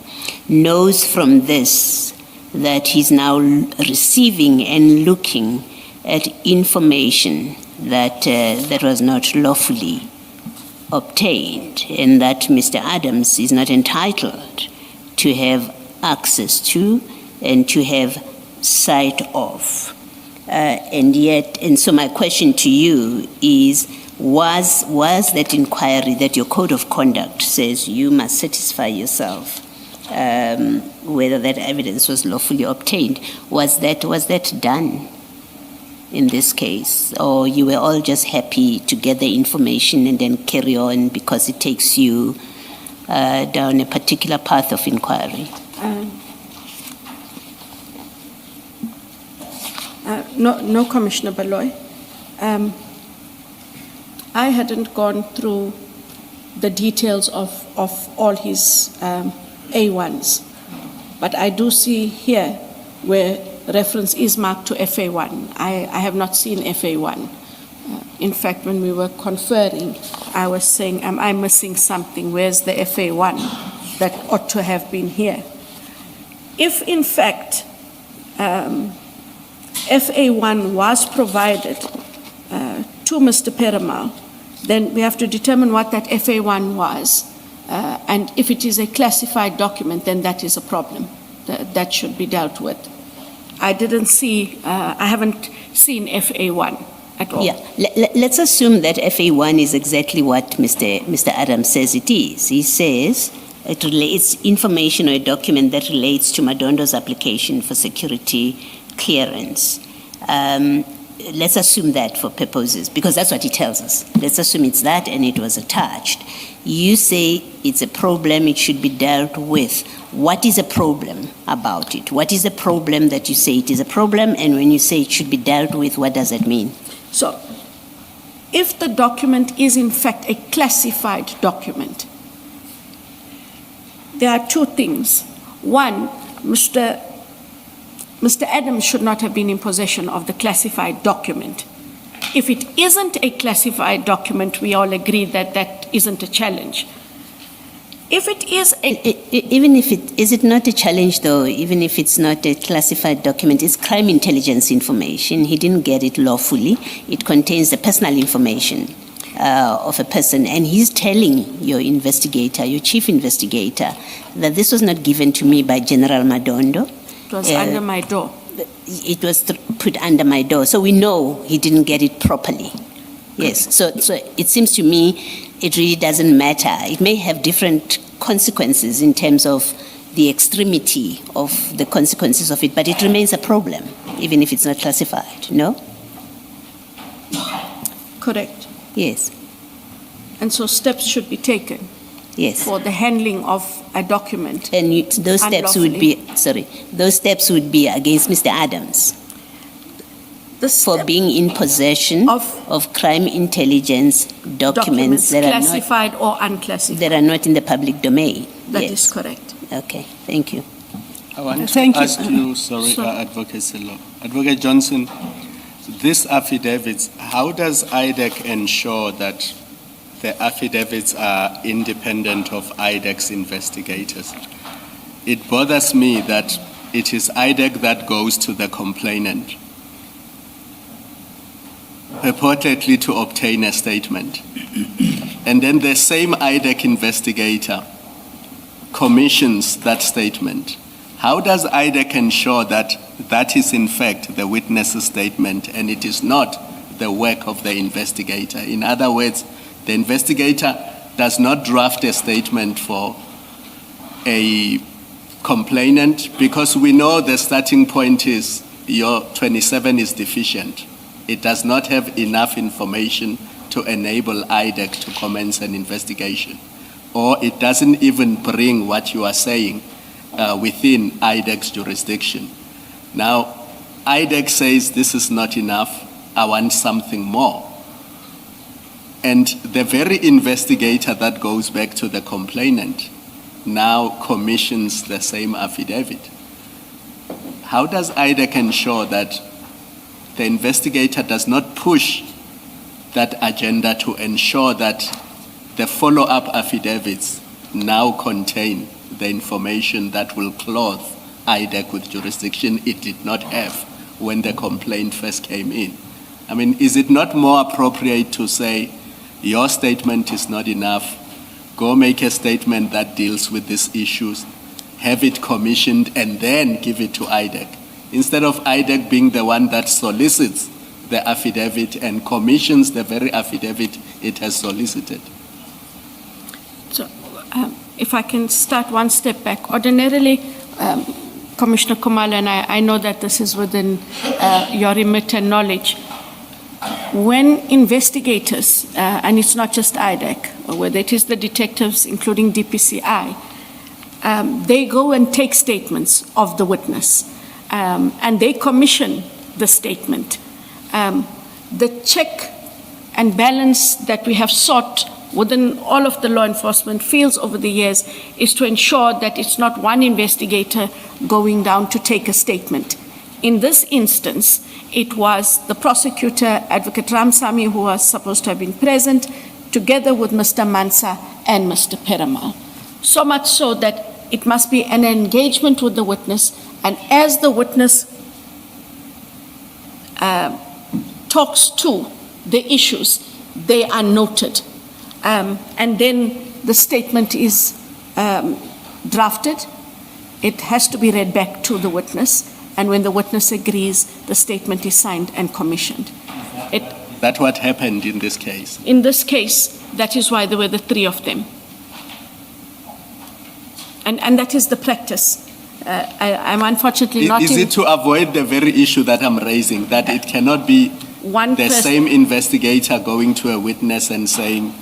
knows from this that he's now receiving and looking at information that that was not lawfully obtained, and that Mr. Adams is not entitled to have access to and to have sight of. And so my question to you is, was that inquiry that your code of conduct says you must satisfy yourself whether that evidence was lawfully obtained, was that done in this case? Or you were all just happy to get the information and then carry on because it takes you down a particular path of inquiry? No, Commissioner Baloy. I hadn't gone through the details of all his A1s, but I do see here where reference is marked to FA1. I have not seen FA1. In fact, when we were conferring, I was saying, am I missing something? Where's the FA1 that ought to have been here? If, in fact, FA1 was provided to Mr. Perumal, then we have to determine what that FA1 was. And if it is a classified document, then that is a problem. That should be dealt with. I haven't seen FA1 at all. Yeah, let's assume that FA1 is exactly what Mr. Adams says it is. He says it's information or a document that relates to Madondo's application for security clearance. let's assume that for purposes, because that's what he tells us. Let's assume it's that and it was attached. You say it's a problem, it should be dealt with. What is a problem about it? What is the problem that you say it is a problem? And when you say it should be dealt with, what does that mean? So, if the document is in fact a classified document, there are two things. One, Mr. Adams should not have been in possession of the classified document. If it isn't a classified document, we all agree that that isn't a challenge. If it is is it not a challenge though, even if it's not a classified document, it's crime intelligence information. He didn't get it lawfully. It contains the personal information of a person, and he's telling your investigator, your chief investigator, that this was not given to me by General Madondo. It was under my door. It was put under my door. So we know he didn't get it properly. Yes. So it seems to me it really doesn't matter. It may have different consequences in terms of the extremity of the consequences of it, but it remains a problem, even if it's not classified. No? Correct. Yes. And so steps should be taken. Yes. For the handling of a document. And those steps would be, those steps would be against Mr. Adams for being in possession of crime intelligence documents that classified or unclassified. That are not in the public domain. That is correct. Okay, thank you. I want to ask you, Advocate Selo. Advocate Johnson, these affidavits, how does IDEC ensure that the affidavits are independent of IDEC's investigators? It bothers me that it is IDEC that goes to the complainant, purportedly to obtain a statement. And then the same IDEC investigator commissions that statement. How does IDEC ensure that that is in fact the witness's statement and it is not the work of the investigator? In other words, the investigator does not draft a statement for a complainant because we know the starting point is your 27 is deficient. It does not have enough information to enable IDEC to commence an investigation. Or it doesn't even bring what you are saying within IDEC's jurisdiction. Now, IDEC says this is not enough, I want something more. And the very investigator that goes back to the complainant now commissions the same affidavit. How does IDEC ensure that the investigator does not push that agenda to ensure that the follow-up affidavits now contain the information that will clothe IDEC with jurisdiction it did not have when the complaint first came in? I mean, is it not more appropriate to say, your statement is not enough, go make a statement that deals with these issues, have it commissioned, and then give it to IDEC, instead of IDEC being the one that solicits the affidavit and commissions the very affidavit it has solicited? So, if I can start one step back. Ordinarily, Commissioner Kumalo, and I know that this is within your remit and knowledge, when investigators, and it's not just IDEC, whether it is the detectives, including DPCI, they go and take statements of the witness, and they commission the statement. The check and balance that we have sought within all of the law enforcement fields over the years is to ensure that it's not one investigator going down to take a statement. In this instance, it was the prosecutor, Advocate Ramsamy, who was supposed to have been present, together with Mr. Mansa and Mr. Peramal. So much so that it must be an engagement with the witness, and as the witness talks to the issues, they are noted. And then the statement is drafted. It has to be read back to the witness. And when the witness agrees, the statement is signed and commissioned. That's what happened in this case? In this case, that is why there were the three of them. And that is the practice. I'm unfortunately not Is it to avoid the very issue that I'm raising, that it cannot be one the person. same investigator going to a witness and saying,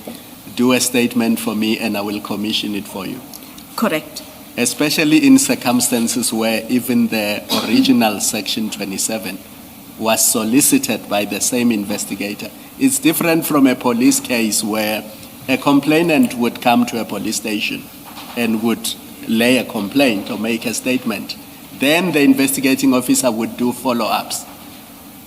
do a statement for me and I will commission it for you. Correct. Especially in circumstances where even the original Section 27 was solicited by the same investigator. It's different from a police case where a complainant would come to a police station and would lay a complaint or make a statement. Then the investigating officer would do follow-ups.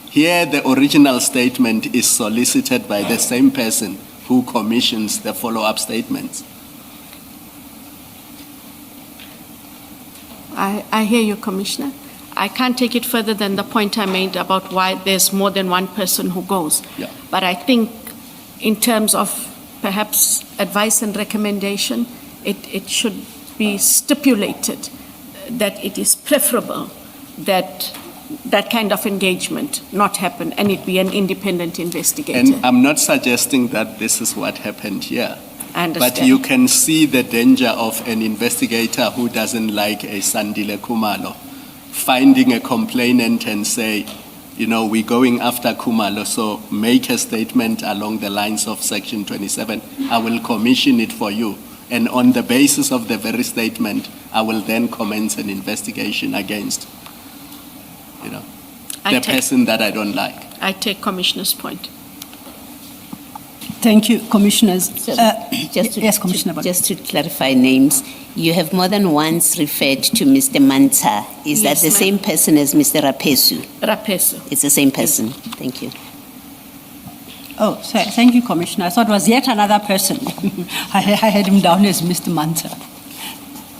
Here, the original statement is solicited by the same person who commissions the follow-up statements. I hear you, Commissioner. I can't take it further than the point I made about why there's more than one person who goes. Yeah. But I think in terms of perhaps advice and recommendation, it should be stipulated that it is preferable that that kind of engagement not happen and it be an independent investigator. And I'm not suggesting that this is what happened here. I understand. But you can see the danger of an investigator who doesn't like a Sandile Kumalo finding a complainant and say, you know, we're going after Kumalo, so make a statement along the lines of Section 27. I will commission it for you. And on the basis of the very statement, I will then commence an investigation against, you know, the person that I don't like. I take Commissioner's point. Thank you, Commissioners. Yes, Commissioner. Just to clarify names, you have more than once referred to Mr. Manta. Is Yes, that the ma'am. same person as Mr. Rapesu? Rapesu. It's the same person. Thank you. Oh, thank you, Commissioner. I thought it was yet another person. I had him down as Mr. Manta.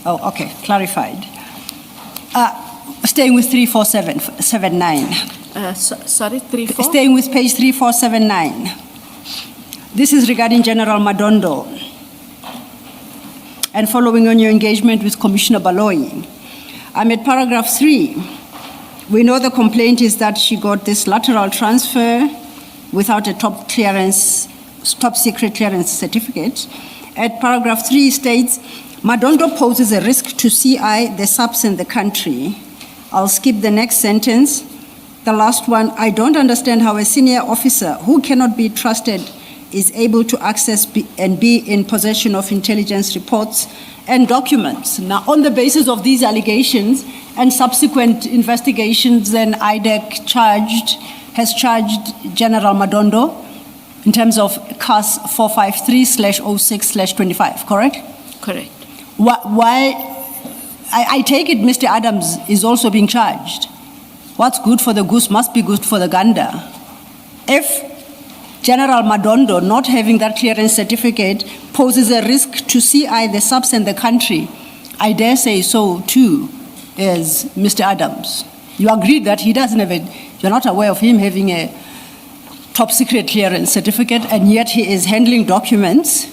Oh, okay, clarified. Staying with 3479. Sorry, 34? Staying with page 3479. This is regarding General Madondo. And following on your engagement with Commissioner Baloyi, I'm at paragraph 3. We know the complaint is that she got this lateral transfer without a top secret clearance certificate. At paragraph 3 states, Madondo poses a risk to CI, the subs and the country. I'll skip the next sentence. The last one, I don't understand how a senior officer who cannot be trusted is able to access and be in possession of intelligence reports and documents. Now, on the basis of these allegations and subsequent investigations, then IDEC has charged General Madondo in terms of CAS 453/06/25, correct? Correct. Why? I take it Mr. Adams is also being charged. What's good for the goose must be good for the gander. If General Madondo not having that clearance certificate poses a risk to CI, the subs and the country, I dare say so too is Mr. Adams. You agree that he doesn't have you're not aware of him having a top secret clearance certificate, and yet he is handling documents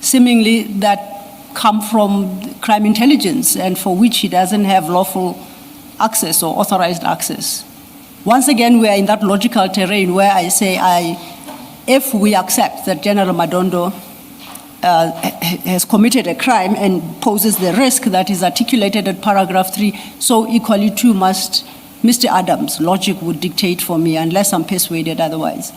seemingly that come from crime intelligence and for which he doesn't have lawful access or authorized access. Once again, we are in that logical terrain where I say, if we accept that General Madondo has committed a crime and poses the risk that is articulated at paragraph 3, so equally too must Mr. Adams. Logic would dictate for me, unless I'm persuaded otherwise.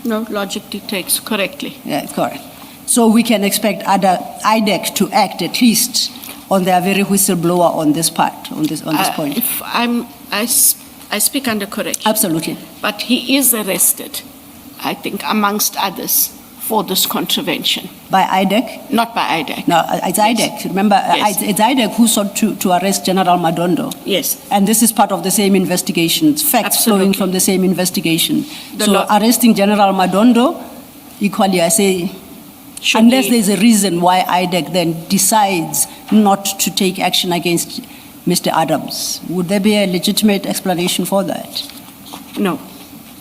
No, logic dictates correctly. Yeah, correct. So we can expect IDEC to act at least on their very whistleblower on this part, on this point. If I speak under correction. Absolutely. But he is arrested, I think, amongst others, for this contravention. By IDEC? Not by IDEC. No, it's Yes. IDEC. Remember, Yes. it's IDEC who sought to arrest General Madondo. Yes. And this is part of the same investigation. It's facts flowing Absolutely. from the same investigation. The So law- arresting General Madondo, equally, I say, Should unless be- there's a reason why IDEC then decides not to take action against Mr. Adams. Would there be a legitimate explanation for that? No.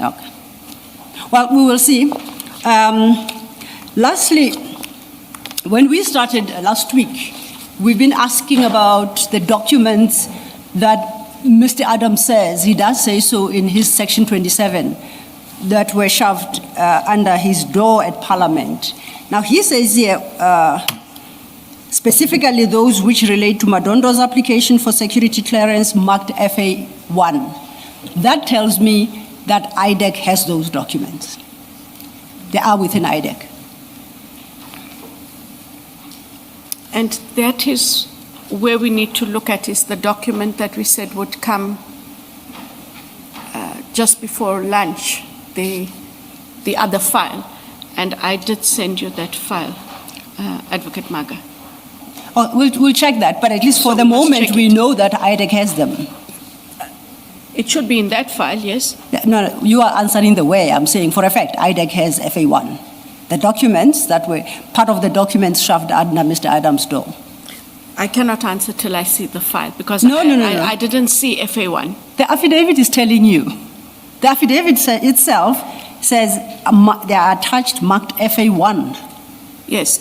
Okay. Well, we will see. Lastly, when we started last week, we've been asking about the documents that Mr. Adams says, he does say so in his Section 27, that were shoved under his door at Parliament. Now, he says here, specifically those which relate to Madondo's application for security clearance marked FA1. That tells me that IDEC has those documents. They are within IDEC. And that is where we need to look at, is the document that we said would come just before lunch, the other file. And I did send you that file, Advocate Maga. Oh, we'll check that, but at least for So the we must moment, check we it. know that IDEC has them. It should be in that file, yes? No, you are answering the way. I'm saying for a fact, IDEC has FA1. The documents that were part of the documents shoved under Mr. Adams' door. I cannot answer till I see the file, because No. I didn't see FA1. The affidavit is telling you. The affidavit itself says they are attached marked FA1. Yes,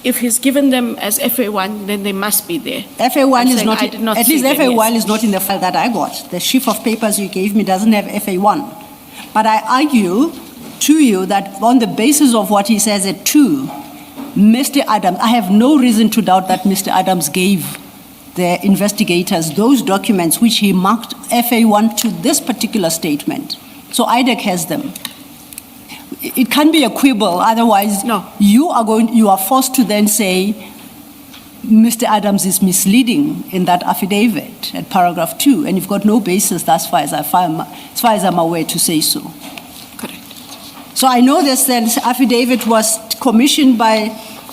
if he's given them as FA1, then they must be there. FA1 I'm is saying not, I did not at see least them, FA1 yes. is not in the file that I got. The sheaf of papers you gave me doesn't have FA1. But I argue to you that on the basis of what he says at 2, Mr. Adams, I have no reason to doubt that Mr. Adams gave the investigators those documents which he marked FA1 to this particular statement. So IDEC has them. It can be a quibble, otherwise No. you are forced to then say Mr. Adams is misleading in that affidavit at paragraph 2, and you've got no basis as far as I'm aware to say so. Correct. So I know this affidavit was commissioned by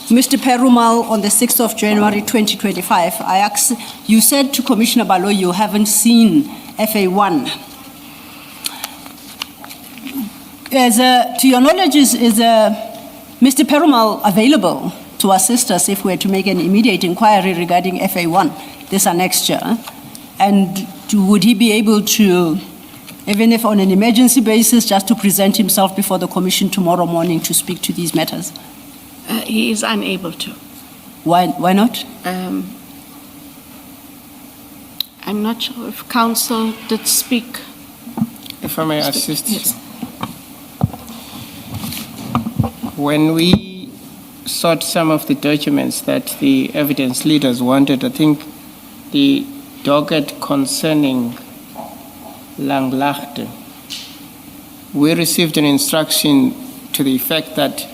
Mr. Perumal on the 6th of January 2025. You said to Commissioner Balo you haven't seen FA1. To your knowledge, is Mr. Perumal available to assist us if we're to make an immediate inquiry regarding FA1, this annexure? And would he be able to, even if on an emergency basis, just to present himself before the commission tomorrow morning to speak to these matters? He is unable to. Why not? I'm not sure if counsel did speak. If I may assist. Yes. When we sought some of the documents that the evidence leaders wanted, I think the docket concerning Langlachte, we received an instruction to the effect that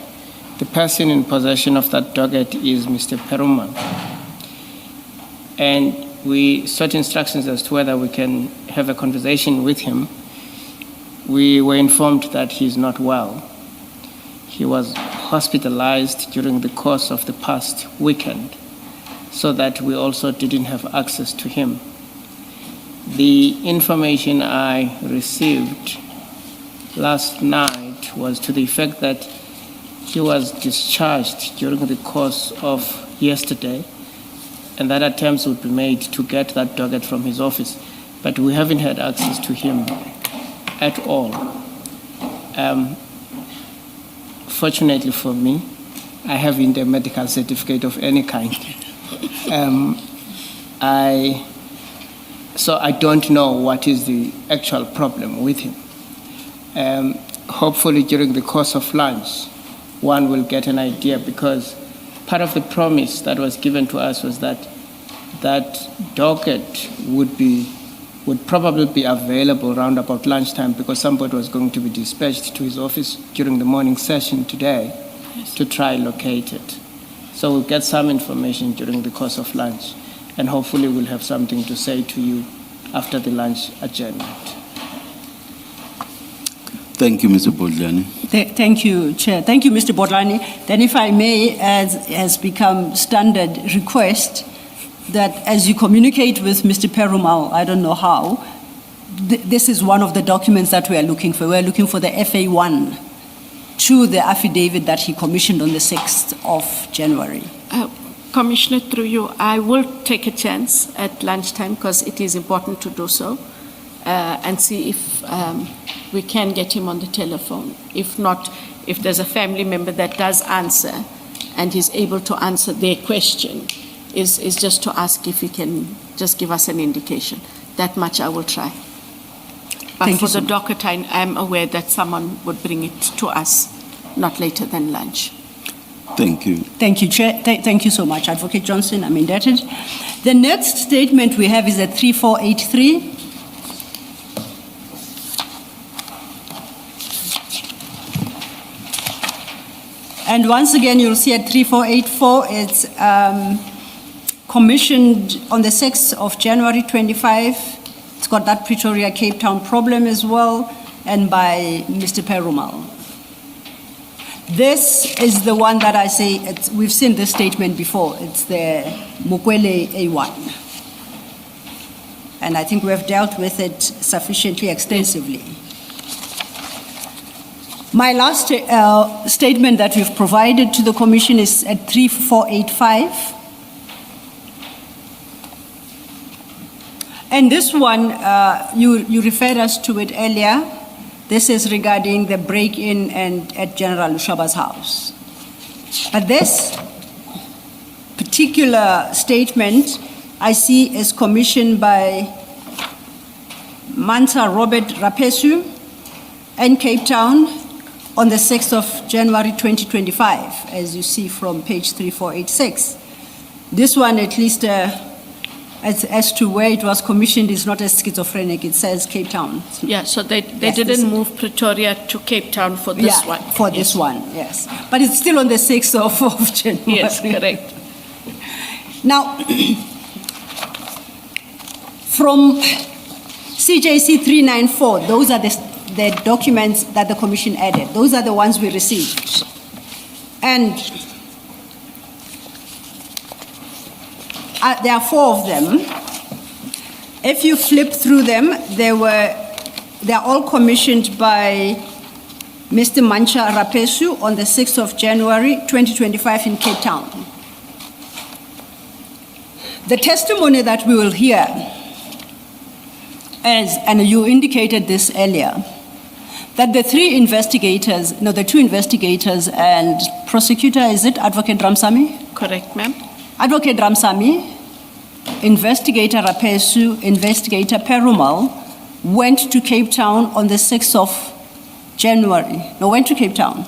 the person in possession of that docket is Mr. Perumal. And we sought instructions as to whether we can have a conversation with him. We were informed that he's not well. He was hospitalized during the course of the past weekend, so that we also didn't have access to him. The information I received last night was to the effect that he was discharged during the course of yesterday, and that attempts would be made to get that docket from his office, but we haven't had access to him at all. Fortunately for me, I haven't a medical certificate of any kind. So I don't know what is the actual problem with him. Hopefully during the course of lunch, one will get an idea, because part of the promise that was given to us was that that docket would probably be available around about lunchtime, because somebody was going to be dispatched to his office during the morning session today to try locate it. So we'll get some information during the course of lunch, and hopefully we'll have something to say to you after the lunch adjournment. Thank you, Mr. Bodlani. Thank you, Chair. Thank you, Mr. Bodlani. Then if I may, as has become standard request, that as you communicate with Mr. Perumal, I don't know how, this is one of the documents that we are looking for. We are looking for the FA1 to the affidavit that he commissioned on the 6th of January. Commissioner, through you, I will take a chance at lunchtime, because it is important to do so, and see if we can get him on the telephone. If not, if there's a family member that does answer and he's able to answer their question, is just to ask if he can just give us an indication. That much I will try. But Thank for you so the much. docket, I am aware that someone would bring it to us not later than lunch. Thank you. Thank you, Chair. Thank you so much, Advocate Johnson. I'm indebted. The next statement we have is at 3483. And once again, you'll see at 3484, it's commissioned on the 6th of January 25. It's got that Pretoria Cape Town problem as well, and by Mr. Perumal. This is the one that I say, we've seen this statement before. It's the Mukwele A1. And I think we have dealt with it sufficiently extensively. My last statement that we've provided to the Commission is at 3485. And this one, you referred us to it earlier. This is regarding the break-in at General Lushaba's house. But this particular statement I see is commissioned by Mansa Robert Rapesu in Cape Town on the 6th of January 2025, as you see from page 3486. This one, at least as to where it was commissioned, is not as schizophrenic. It says Cape Town. Yeah, so they Yes, didn't move Pretoria to Cape Town for this one. For this one, yes. But it's still on the 6th of January. Yes, correct. Now, from CJC 394, those are the documents that the Commission added. Those are the ones we received. And there are 4 of them. If you flip through them, they're all commissioned by Mr. Mancha Rapesu on the 6th of January 2025 in Cape Town. The testimony that we will hear, and you indicated this earlier, that the 2 investigators and prosecutor, is it Advocate Ramsamy? Correct, ma'am. Advocate Ramsamy, Investigator Rapesu, Investigator Perumal went to Cape Town on the 6th of January. No, went to Cape Town.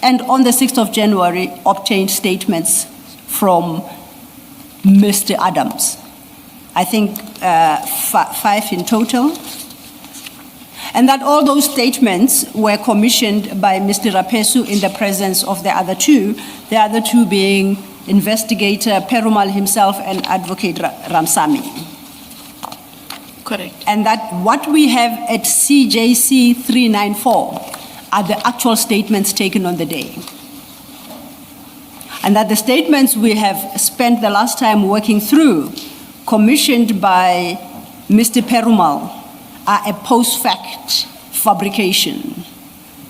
And on the 6th of January, obtained statements from Mr. Adams. I think 5 in total. And that all those statements were commissioned by Mr. Rapesu in the presence of the other 2 being Investigator Perumal himself and Advocate Ramsamy. Correct. And that what we have at CJC 394 are the actual statements taken on the day. And that the statements we have spent the last time working through, commissioned by Mr. Perumal, are a post-fact fabrication.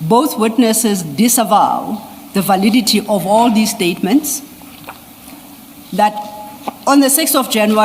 Both witnesses disavow the validity of all these statements, that on the 6th of January,